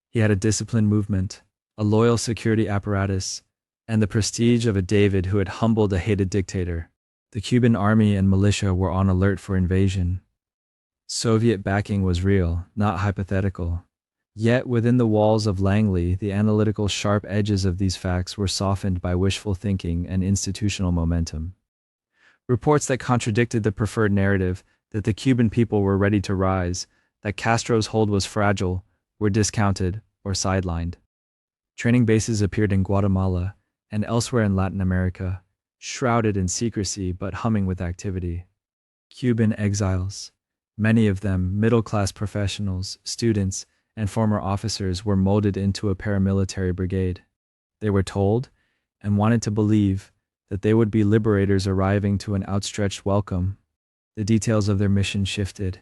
He had a disciplined movement, a loyal security apparatus, and the prestige of a David who had humbled a hated dictator. The Cuban army and militia were on alert for invasion. Soviet backing was real, not hypothetical. Yet within the walls of Langley, the analytical sharp edges of these facts were softened by wishful thinking and institutional momentum. Reports that contradicted the preferred narrative, that the Cuban people were ready to rise, that Castro's hold was fragile, were discounted or sidelined. Training bases appeared in Guatemala and elsewhere in Latin America, shrouded in secrecy but humming with activity. Cuban exiles, many of them middle-class professionals, students, and former officers, were molded into a paramilitary brigade. They were told, and wanted to believe, that they would be liberators arriving to an outstretched welcome. The details of their mission shifted.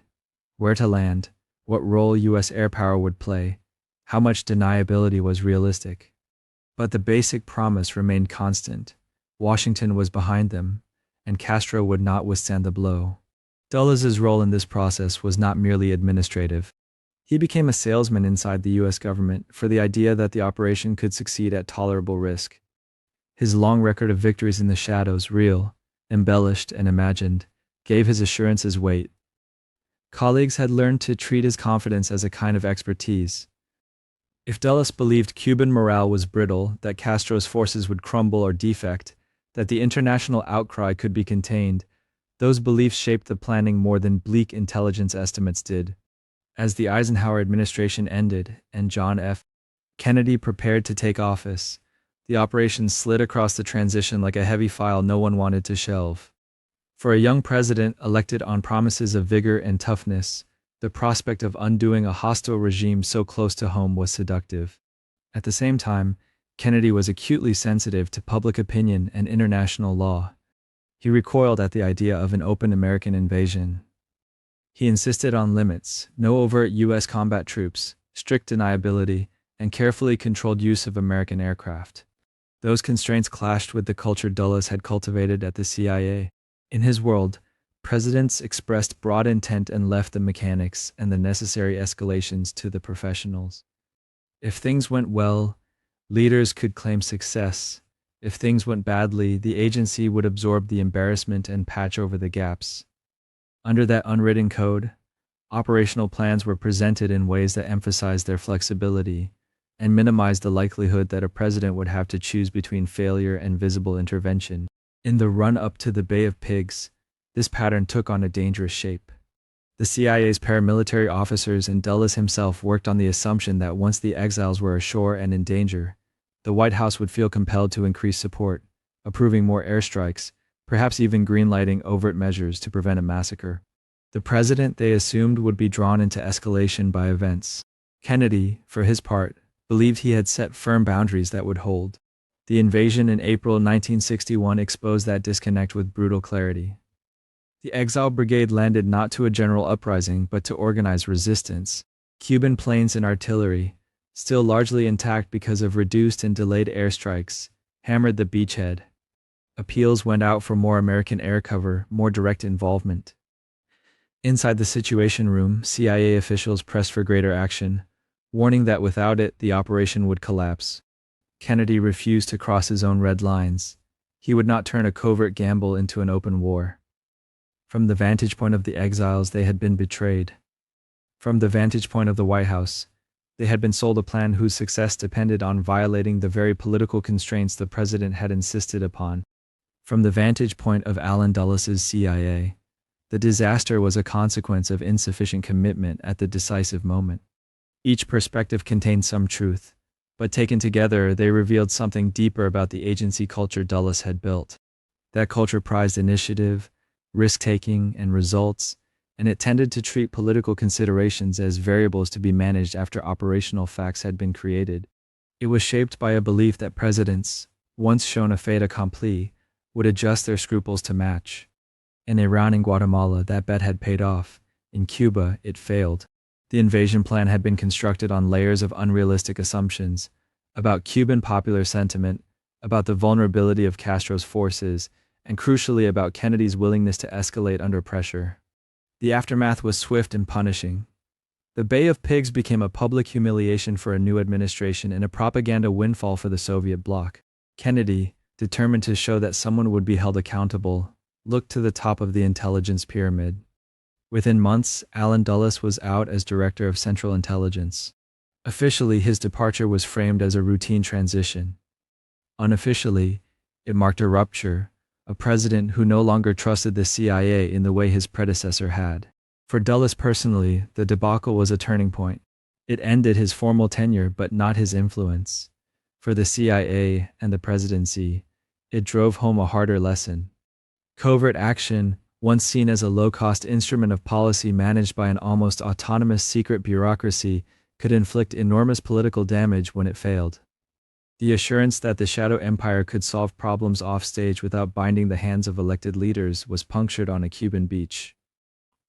Where to land, what role U.S. air power would play, how much deniability was realistic. But the basic promise remained constant. Washington was behind them, and Castro would not withstand the blow. Dulles's role in this process was not merely administrative. He became a salesman inside the U.S. government for the idea that the operation could succeed at tolerable risk. His long record of victories in the shadows, real, embellished, and imagined, gave his assurances weight. Colleagues had learned to treat his confidence as a kind of expertise. If Dulles believed Cuban morale was brittle, that Castro's forces would crumble or defect, that the international outcry could be contained, those beliefs shaped the planning more than bleak intelligence estimates did. As the Eisenhower administration ended and John F. Kennedy prepared to take office, the operation slid across the transition like a heavy file no one wanted to shelve. For a young president elected on promises of vigor and toughness, the prospect of undoing a hostile regime so close to home was seductive. At the same time, Kennedy was acutely sensitive to public opinion and international law. He recoiled at the idea of an open American invasion. He insisted on limits, no overt U.S. combat troops, strict deniability, and carefully controlled use of American aircraft. Those constraints clashed with the culture Dulles had cultivated at the CIA. In his world, presidents expressed broad intent and left the mechanics and the necessary escalations to the professionals. If things went well, leaders could claim success. If things went badly, the agency would absorb the embarrassment and patch over the gaps. Under that unwritten code, Operational plans were presented in ways that emphasized their flexibility and minimized the likelihood that a president would have to choose between failure and visible intervention. In the run-up to the Bay of Pigs, this pattern took on a dangerous shape. The CIA's paramilitary officers and Dulles himself worked on the assumption that once the exiles were ashore and in danger, the White House would feel compelled to increase support, approving more airstrikes, perhaps even greenlighting overt measures to prevent a massacre. The president, they assumed, would be drawn into escalation by events. Kennedy, for his part, believed he had set firm boundaries that would hold. The invasion in April 1961 exposed that disconnect with brutal clarity. The Exile Brigade landed not to a general uprising but to organize resistance. Cuban planes and artillery, still largely intact because of reduced and delayed airstrikes, hammered the beachhead. Appeals went out for more American air cover, more direct involvement. Inside the Situation Room, CIA officials pressed for greater action, warning that without it, the operation would collapse. Kennedy refused to cross his own red lines. He would not turn a covert gamble into an open war. From the vantage point of the exiles, they had been betrayed. From the vantage point of the White House, they had been sold a plan whose success depended on violating the very political constraints the president had insisted upon. From the vantage point of Allen Dulles's CIA, the disaster was a consequence of insufficient commitment at the decisive moment. Each perspective contained some truth, but taken together, they revealed something deeper about the agency culture Dulles had built. That culture prized initiative, risk-taking, and results, and it tended to treat political considerations as variables to be managed after operational facts had been created. It was shaped by a belief that presidents, once shown a fait accompli, would adjust their scruples to match. In Iran and Guatemala, that bet had paid off. In Cuba, it failed. The invasion plan had been constructed on layers of unrealistic assumptions about Cuban popular sentiment, about the vulnerability of Castro's forces, and crucially about Kennedy's willingness to escalate under pressure. The aftermath was swift and punishing. The Bay of Pigs became a public humiliation for a new administration and a propaganda windfall for the Soviet bloc. Kennedy, determined to show that someone would be held accountable, looked to the top of the intelligence pyramid. Within months, Allen Dulles was out as Director of Central Intelligence. Officially, his departure was framed as a routine transition. Unofficially, it marked a rupture, a president who no longer trusted the CIA in the way his predecessor had. For Dulles personally, the debacle was a turning point. It ended his formal tenure but not his influence. For the CIA and the presidency, it drove home a harder lesson. Covert action, once seen as a low-cost instrument of policy managed by an almost autonomous secret bureaucracy, could inflict enormous political damage when it failed. The assurance that the shadow empire could solve problems offstage without binding the hands of elected leaders was punctured on a Cuban beach.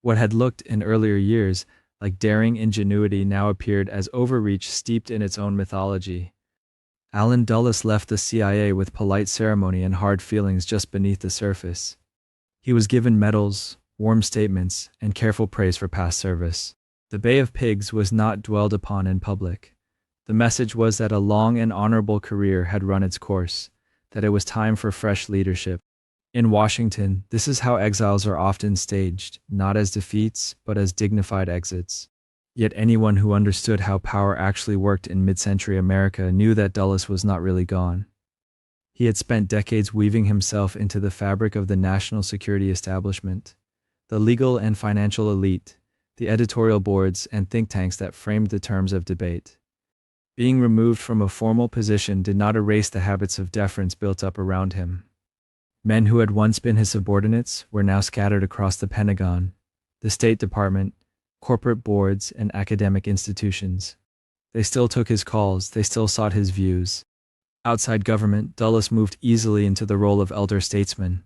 What had looked in earlier years like daring ingenuity now appeared as overreach steeped in its own mythology. Allen Dulles left the CIA with polite ceremony and hard feelings just beneath the surface. He was given medals, warm statements, and careful praise for past service. The Bay of Pigs was not dwelled upon in public. The message was that a long and honorable career had run its course, that it was time for fresh leadership. In Washington, this is how exiles are often staged, not as defeats, but as dignified exits. Yet anyone who understood how power actually worked in mid-century America knew that Dulles was not really gone. He had spent decades weaving himself into the fabric of the national security establishment, the legal and financial elite, the editorial boards and think tanks that framed the terms of debate. Being removed from a formal position did not erase the habits of deference built up around him. Men who had once been his subordinates were now scattered across the Pentagon, the State Department, corporate boards, and academic institutions. They still took his calls, they still sought his views. Outside government, Dulles moved easily into the role of elder statesman.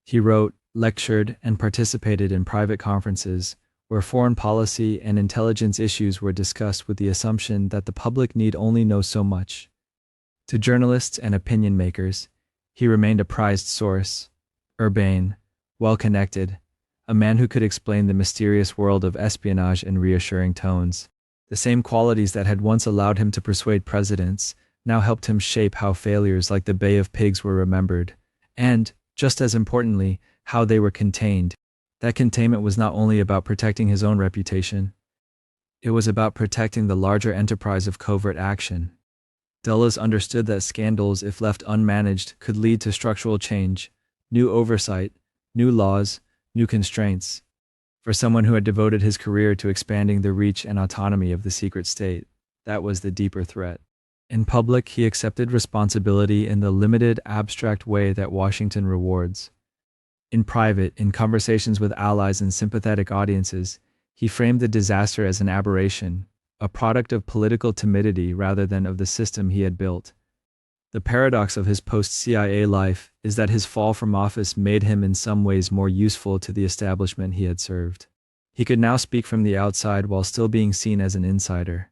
He wrote, lectured, and participated in private conferences where foreign policy and intelligence issues were discussed with the assumption that the public need only know so much. To journalists and opinion makers, he remained a prized source, urbane, well-connected, a man who could explain the mysterious world of espionage in reassuring tones. The same qualities that had once allowed him to persuade presidents now helped him shape how failures like the Bay of Pigs were remembered, and, just as importantly, how they were contained. That containment was not only about protecting his own reputation, it was about protecting the larger enterprise of covert action. Dulles understood that scandals, if left unmanaged, could lead to structural change, new oversight, new laws, new constraints. For someone who had devoted his career to expanding the reach and autonomy of the secret state, that was the deeper threat. In public, he accepted responsibility in the limited, abstract way that Washington rewards. In private, in conversations with allies and sympathetic audiences, he framed the disaster as an aberration, a product of political timidity rather than of the system he had built. The paradox of his post-CIA life is that his fall from office made him in some ways more useful to the establishment he had served. He could now speak from the outside while still being seen as an insider.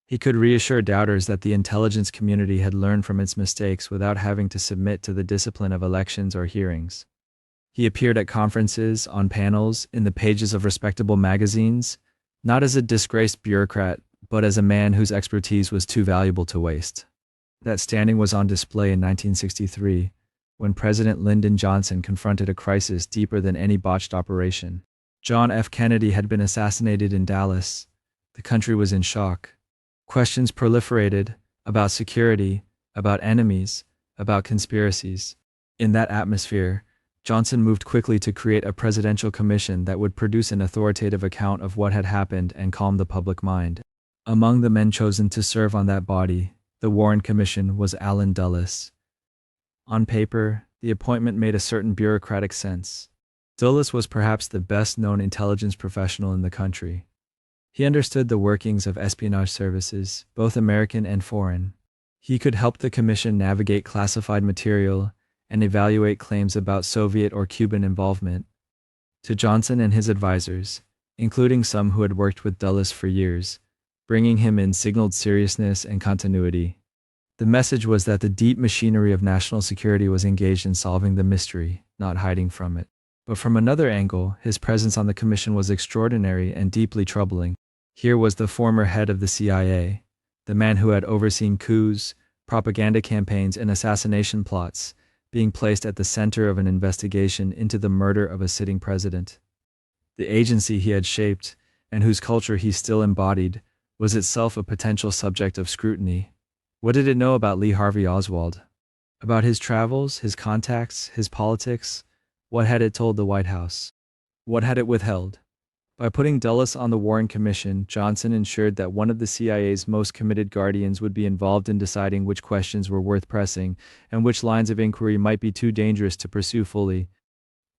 He could reassure doubters that the intelligence community had learned from its mistakes without having to submit to the discipline of elections or hearings. He appeared at conferences, on panels, in the pages of respectable magazines, not as a disgraced bureaucrat, but as a man whose expertise was too valuable to waste. That standing was on display in 1963, when President Lyndon Johnson confronted a crisis deeper than any botched operation. John F. Kennedy had been assassinated in Dallas. The country was in shock. Questions proliferated about security, about enemies, about conspiracies. In that atmosphere, Johnson moved quickly to create a presidential commission that would produce an authoritative account of what had happened and calm the public mind. Among the men chosen to serve on that body, the Warren Commission, was Allen Dulles. On paper, the appointment made a certain bureaucratic sense. Dulles was perhaps the best-known intelligence professional in the country. He understood the workings of espionage services, both American and foreign. He could help the commission navigate classified material and evaluate claims about Soviet or Cuban involvement. To Johnson and his advisors, including some who had worked with Dulles for years, bringing him in signaled seriousness and continuity. The message was that the deep machinery of national security was engaged in solving the mystery, not hiding from it. But from another angle, his presence on the commission was extraordinary and deeply troubling. Here was the former head of the CIA, the man who had overseen coups, propaganda campaigns, and assassination plots, being placed at the center of an investigation into the murder of a sitting president. The agency he had shaped, and whose culture he still embodied, was itself a potential subject of scrutiny. What did it know about Lee Harvey Oswald? About his travels, his contacts, his politics? What had it told the White House? What had it withheld? By putting Dulles on the Warren Commission, Johnson ensured that one of the CIA's most committed guardians would be involved in deciding which questions were worth pressing and which lines of inquiry might be too dangerous to pursue fully.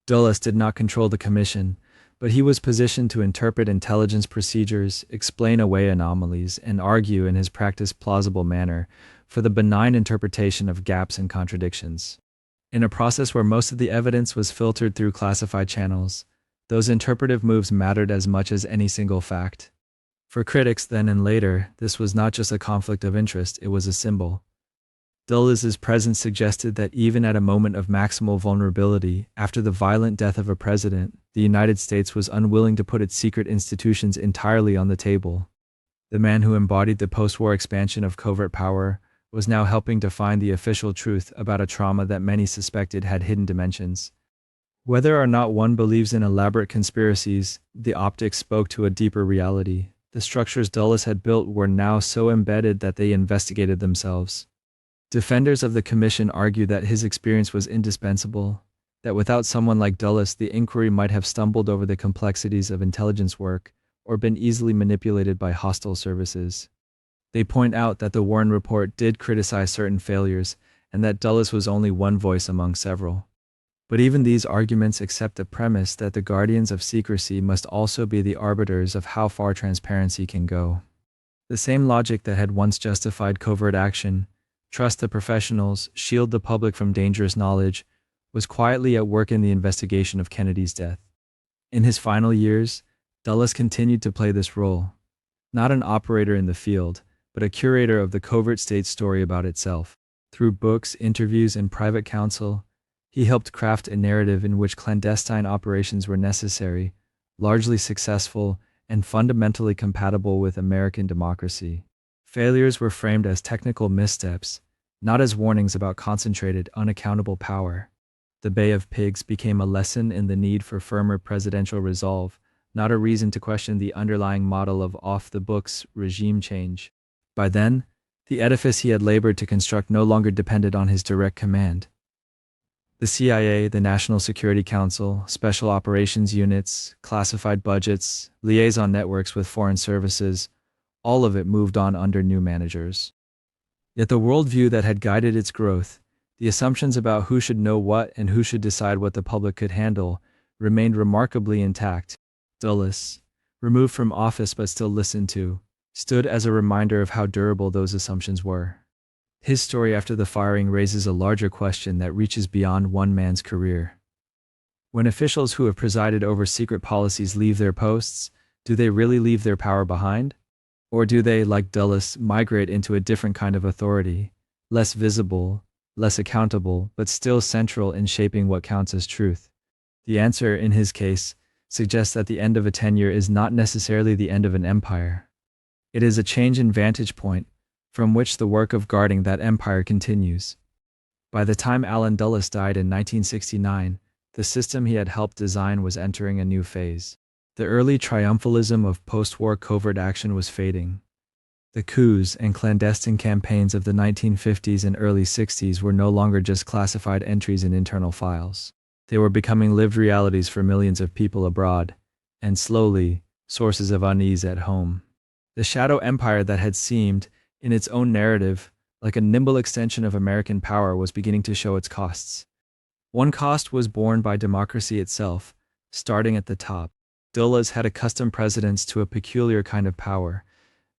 Dulles did not control the commission, but he was positioned to interpret intelligence procedures, explain away anomalies, and argue in his practiced plausible manner for the benign interpretation of gaps and contradictions. In a process where most of the evidence was filtered through classified channels, those interpretive moves mattered as much as any single fact. For critics then and later, this was not just a conflict of interest, it was a symbol. Dulles's presence suggested that even at a moment of maximal vulnerability, after the violent death of a president, the United States was unwilling to put its secret institutions entirely on the table. The man who embodied the post-war expansion of covert power was now helping to find the official truth about a trauma that many suspected had hidden dimensions. Whether or not one believes in elaborate conspiracies, the optics spoke to a deeper reality. The structures Dulles had built were now so embedded that they investigated themselves. Defenders of the commission argue that his experience was indispensable, that without someone like Dulles, the inquiry might have stumbled over the complexities of intelligence work or been easily manipulated by hostile services. They point out that the Warren Report did criticize certain failures and that Dulles was only one voice among several. But even these arguments accept the premise that the guardians of secrecy must also be the arbiters of how far transparency can go. The same logic that had once justified covert action, trust the professionals, shield the public from dangerous knowledge, was quietly at work in the investigation of Kennedy's death. In his final years, Dulles continued to play this role, not an operator in the field, but a curator of the covert state story about itself. Through books, interviews, and private counsel, he helped craft a narrative in which clandestine operations were necessary, largely successful, and fundamentally compatible with American democracy. Failures were framed as technical missteps, not as warnings about concentrated, unaccountable power. The Bay of Pigs became a lesson in the need for firmer presidential resolve, not a reason to question the underlying model of off-the-books regime change. By then, the edifice he had labored to construct no longer depended on his direct command. The CIA, the National Security Council, special operations units, classified budgets, liaison networks with foreign services, all of it moved on under new managers. Yet the worldview that had guided its growth, the assumptions about who should know what and who should decide what the public could handle, remained remarkably intact. Dulles, removed from office but still listened to, stood as a reminder of how durable those assumptions were. His story after the firing raises a larger question that reaches beyond one man's career. When officials who have presided over secret policies leave their posts, do they really leave their power behind? Or do they, like Dulles, migrate into a different kind of authority, less visible, less accountable, but still central in shaping what counts as truth? The answer, in his case, suggests that the end of a tenure is not necessarily the end of an empire. It is a change in vantage point, from which the work of guarding that empire continues. By the time Allen Dulles died in 1969, the system he had helped design was entering a new phase. The early triumphalism of post-war covert action was fading. The coups and clandestine campaigns of the 1950s and early 60s were no longer just classified entries in internal files. They were becoming lived realities for millions of people abroad, and slowly, sources of unease at home. The shadow empire that had seemed, in its own narrative, like a nimble extension of American power was beginning to show its costs. One cost was borne by democracy itself, starting at the top. Dulles had accustomed presidents to a peculiar kind of power,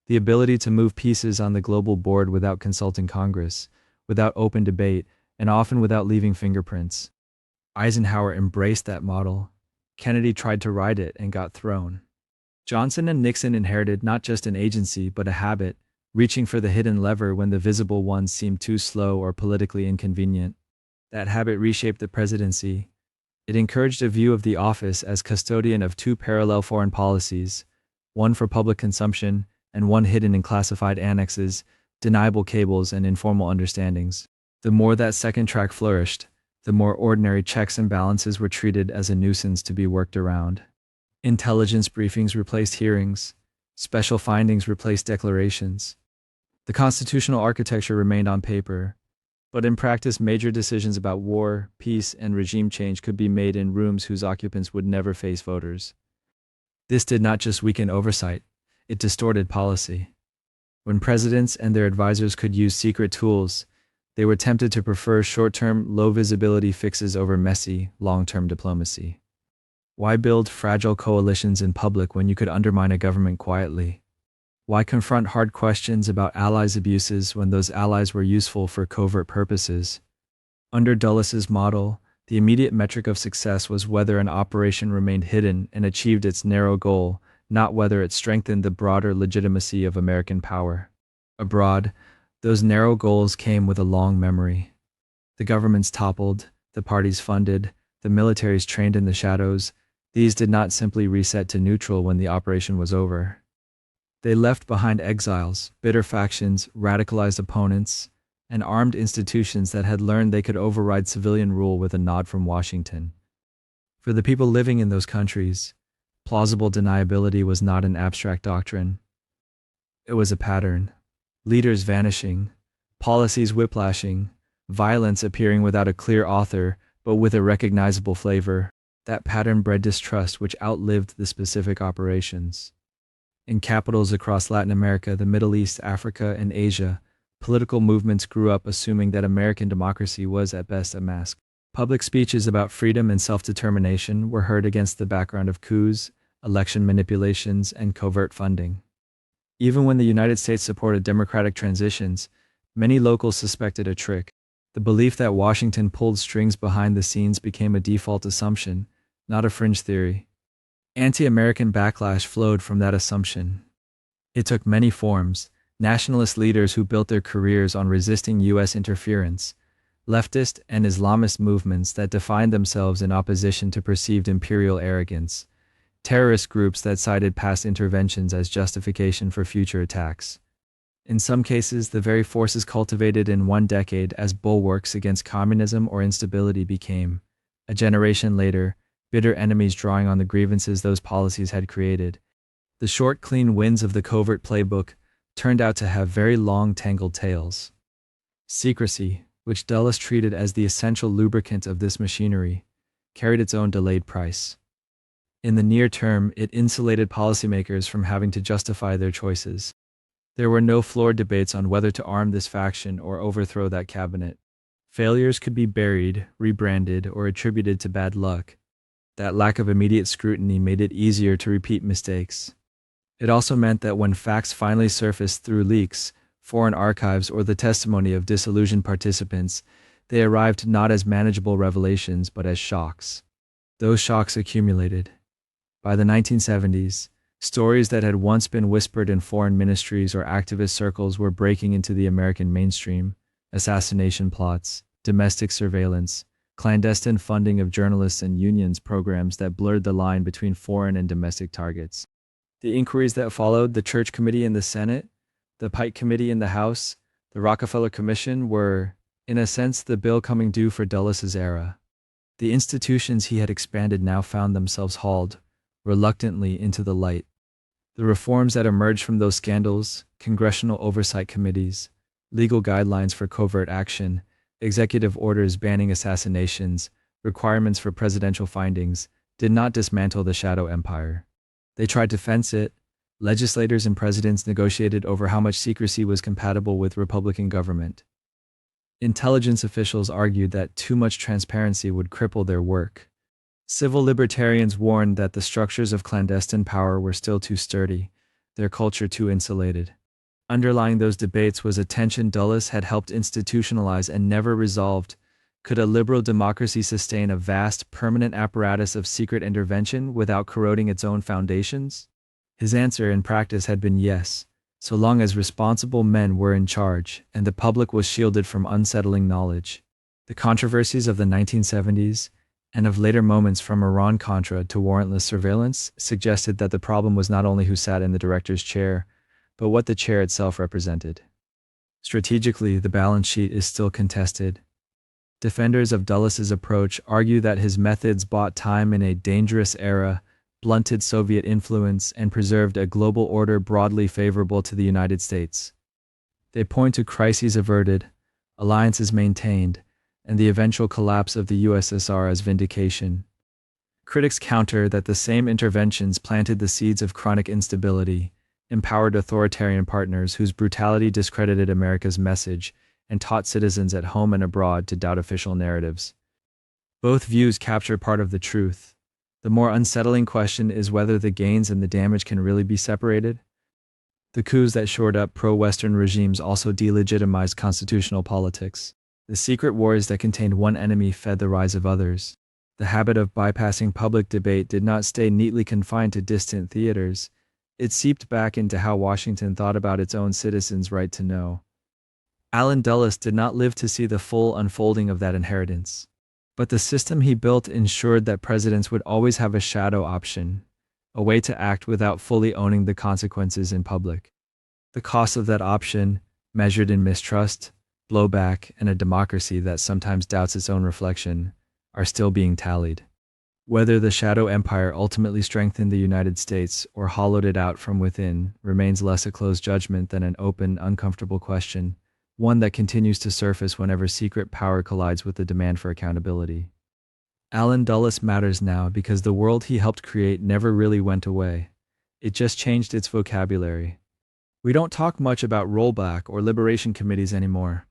the ability to move pieces on the global board without consulting Congress, without open debate, and often without leaving fingerprints. Eisenhower embraced that model. Kennedy tried to ride it and got thrown. Johnson and Nixon inherited not just an agency but a habit, reaching for the hidden lever when the visible ones seemed too slow or politically inconvenient. That habit reshaped the presidency. It encouraged a view of the office as custodian of two parallel foreign policies, one for public consumption and one hidden in classified annexes, deniable cables, and informal understandings. The more that second track flourished, the more ordinary checks and balances were treated as a nuisance to be worked around. Intelligence briefings replaced hearings. Special findings replaced declarations. The constitutional architecture remained on paper, but in practice major decisions about war, peace, and regime change could be made in rooms whose occupants would never face voters. This did not just weaken oversight, it distorted policy. When presidents and their advisors could use secret tools, they were tempted to prefer short-term, low-visibility fixes over messy, long-term diplomacy. Why build fragile coalitions in public when you could undermine a government quietly? Why confront hard questions about allies' abuses when those allies were useful for covert purposes? Under Dulles's model, the immediate metric of success was whether an operation remained hidden and achieved its narrow goal, not whether it strengthened the broader legitimacy of American power. Abroad, those narrow goals came with a long memory. The governments toppled, the parties funded, the militaries trained in the shadows. These did not simply reset to neutral when the operation was over. They left behind exiles, bitter factions, radicalized opponents, and armed institutions that had learned they could override civilian rule with a nod from Washington. For the people living in those countries, plausible deniability was not an abstract doctrine. It was a pattern. Leaders vanishing, policies whiplashing, violence appearing without a clear author but with a recognizable flavor. That pattern bred distrust which outlived the specific operations. In capitals across Latin America, the Middle East, Africa, and Asia, political movements grew up assuming that American democracy was at best a mask. Public speeches about freedom and self-determination were heard against the background of coups, election manipulations, and covert funding. Even when the United States supported democratic transitions, many locals suspected a trick. The belief that Washington pulled strings behind the scenes became a default assumption, not a fringe theory. Anti-American backlash flowed from that assumption. It took many forms: nationalist leaders who built their careers on resisting U.S. interference, leftist and Islamist movements that defined themselves in opposition to perceived imperial arrogance, terrorist groups that cited past interventions as justification for future attacks. In some cases, the very forces cultivated in one decade as bulwarks against communism or instability became, A generation later, bitter enemies drawing on the grievances those policies had created. The short, clean wins of the covert playbook turned out to have very long, tangled tails. Secrecy, which Dulles treated as the essential lubricant of this machinery, carried its own delayed price. In the near term, it insulated policymakers from having to justify their choices. There were no floor debates on whether to arm this faction or overthrow that cabinet. Failures could be buried, rebranded, or attributed to bad luck. That lack of immediate scrutiny made it easier to repeat mistakes. It also meant that when facts finally surfaced through leaks, foreign archives, or the testimony of disillusioned participants, they arrived not as manageable revelations but as shocks. Those shocks accumulated. By the 1970s, stories that had once been whispered in foreign ministries or activist circles were breaking into the American mainstream: assassination plots, domestic surveillance, clandestine funding of journalists and unions, programs that blurred the line between foreign and domestic targets. The inquiries that followed, the Church Committee in the Senate, the Pike Committee in the House, the Rockefeller Commission, were, in a sense, the bill coming due for Dulles's era. The institutions he had expanded now found themselves hauled, reluctantly, into the light. The reforms that emerged from those scandals, congressional oversight committees, legal guidelines for covert action, executive orders banning assassinations, requirements for presidential findings, did not dismantle the shadow empire. They tried to fence it. Legislators and presidents negotiated over how much secrecy was compatible with Republican government. Intelligence officials argued that too much transparency would cripple their work. Civil libertarians warned that the structures of clandestine power were still too sturdy, their culture too insulated. Underlying those debates was a tension Dulles had helped institutionalize and never resolved. Could a liberal democracy sustain a vast, permanent apparatus of secret intervention without corroding its own foundations? His answer in practice had been yes, so long as responsible men were in charge and the public was shielded from unsettling knowledge. The controversies of the 1970s, and of later moments from Iran-Contra to warrantless surveillance, suggested that the problem was not only who sat in the director's chair, but what the chair itself represented. Strategically, the balance sheet is still contested. Defenders of Dulles's approach argue that his methods bought time in a dangerous era, blunted Soviet influence, and preserved a global order broadly favorable to the United States. They point to crises averted, alliances maintained, and the eventual collapse of the USSR as vindication. Critics counter that the same interventions planted the seeds of chronic instability, empowered authoritarian partners whose brutality discredited America's message, and taught citizens at home and abroad to doubt official narratives. Both views capture part of the truth. The more unsettling question is whether the gains and the damage can really be separated. The coups that shored up pro-Western regimes also delegitimized constitutional politics. The secret wars that contained one enemy fed the rise of others. The habit of bypassing public debate did not stay neatly confined to distant theaters. It seeped back into how Washington thought about its own citizens' right to know. Allen Dulles did not live to see the full unfolding of that inheritance. But the system he built ensured that presidents would always have a shadow option, a way to act without fully owning the consequences in public. The cost of that option, measured in mistrust, blowback, and a democracy that sometimes doubts its own reflection, are still being tallied. Whether the shadow empire ultimately strengthened the United States or hollowed it out from within remains less a closed judgment than an open, uncomfortable question, one that continues to surface whenever secret power collides with the demand for accountability. Allen Dulles matters now because the world he helped create never really went away. It just changed its vocabulary. We don't talk much about rollback or liberation committees anymore.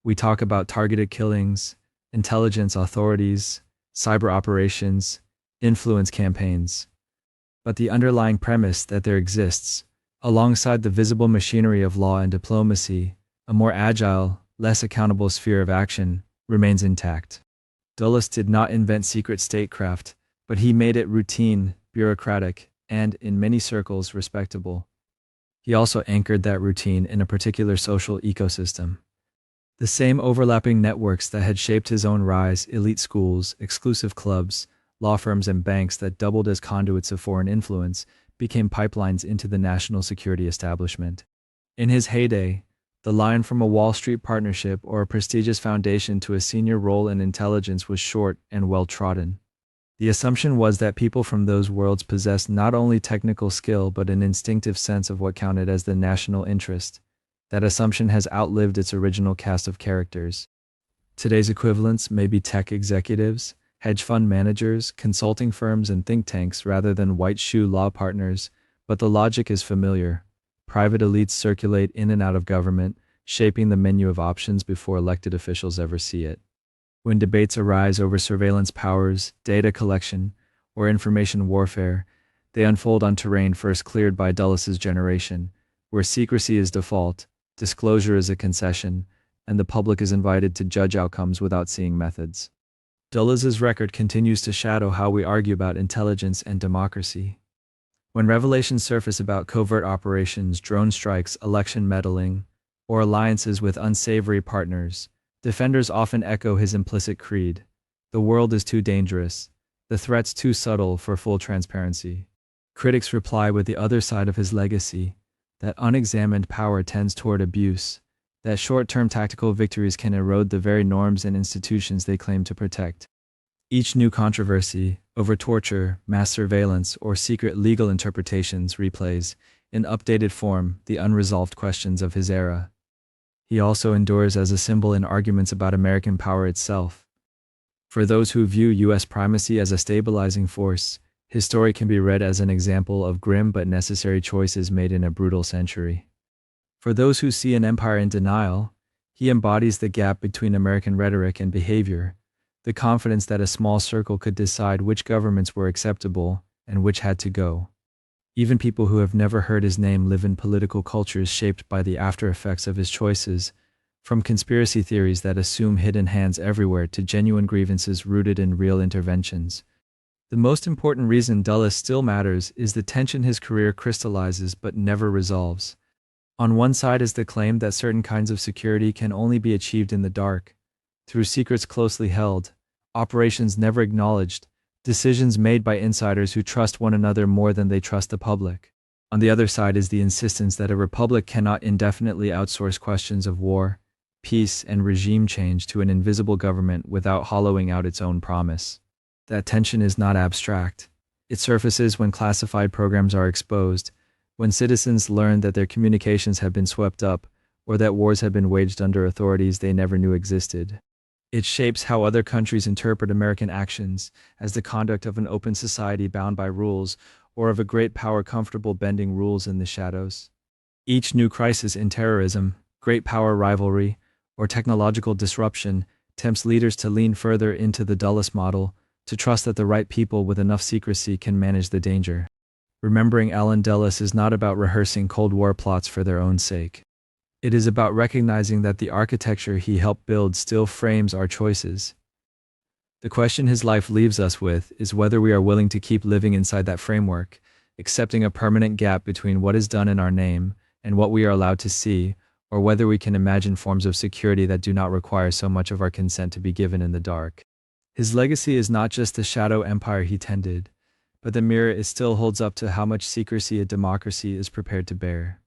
We talk about targeted killings, intelligence authorities, cyber operations, influence campaigns. But the underlying premise that there exists, alongside the visible machinery of law and diplomacy, a more agile, less accountable sphere of action, remains intact. Dulles did not invent secret statecraft, but he made it routine, bureaucratic, and, in many circles, respectable. He also anchored that routine in a particular social ecosystem. The same overlapping networks that had shaped his own rise, elite schools, exclusive clubs, law firms, and banks that doubled as conduits of foreign influence, became pipelines into the national security establishment. In his heyday, The line from a Wall Street partnership or a prestigious foundation to a senior role in intelligence was short and well trodden. The assumption was that people from those worlds possessed not only technical skill but an instinctive sense of what counted as the national interest. That assumption has outlived its original cast of characters. Today's equivalents may be tech executives, hedge fund managers, consulting firms, and think tanks rather than white shoe law partners, but the logic is familiar. Private elites circulate in and out of government, shaping the menu of options before elected officials ever see it. When debates arise over surveillance powers, data collection, or information warfare, they unfold on terrain first cleared by Dulles' generation, where secrecy is default, disclosure is a concession, and the public is invited to judge outcomes without seeing methods. Dulles' record continues to shadow how we argue about intelligence and democracy. When revelations surface about covert operations, drone strikes, election meddling, or alliances with unsavory partners, defenders often echo his implicit creed: the world is too dangerous, the threats too subtle for full transparency. Critics reply with the other side of his legacy, that unexamined power tends toward abuse, that short-term tactical victories can erode the very norms and institutions they claim to protect. Each new controversy over torture, mass surveillance, or secret legal interpretations replays, in updated form, the unresolved questions of his era. He also endures as a symbol in arguments about American power itself. For those who view U.S. primacy as a stabilizing force, his story can be read as an example of grim but necessary choices made in a brutal century. For those who see an empire in denial, he embodies the gap between American rhetoric and behavior, the confidence that a small circle could decide which governments were acceptable and which had to go. Even people who have never heard his name live in political cultures shaped by the after effects of his choices, from conspiracy theories that assume hidden hands everywhere to genuine grievances rooted in real interventions. The most important reason Dulles still matters is the tension his career crystallizes but never resolves. On one side is the claim that certain kinds of security can only be achieved in the dark, through secrets closely held, operations never acknowledged, decisions made by insiders who trust one another more than they trust the public. On the other side is the insistence that a republic cannot indefinitely outsource questions of war, peace, and regime change to an invisible government without hollowing out its own promise. That tension is not abstract. It surfaces when classified programs are exposed, when citizens learn that their communications have been swept up, or that wars have been waged under authorities they never knew existed. It shapes how other countries interpret American actions as the conduct of an open society bound by rules, or of a great power comfortable bending rules in the shadows. Each new crisis in terrorism, great power rivalry, or technological disruption tempts leaders to lean further into the Dulles model, to trust that the right people with enough secrecy can manage the danger. Remembering Allen Dulles is not about rehearsing Cold War plots for their own sake. It is about recognizing that the architecture he helped build still frames our choices. The question his life leaves us with is whether we are willing to keep living inside that framework, accepting a permanent gap between what is done in our name and what we are allowed to see, or whether we can imagine forms of security that do not require so much of our consent to be given in the dark. His legacy is not just the shadow empire he tended, but the mirror it still holds up to how much secrecy a democracy is prepared to bear.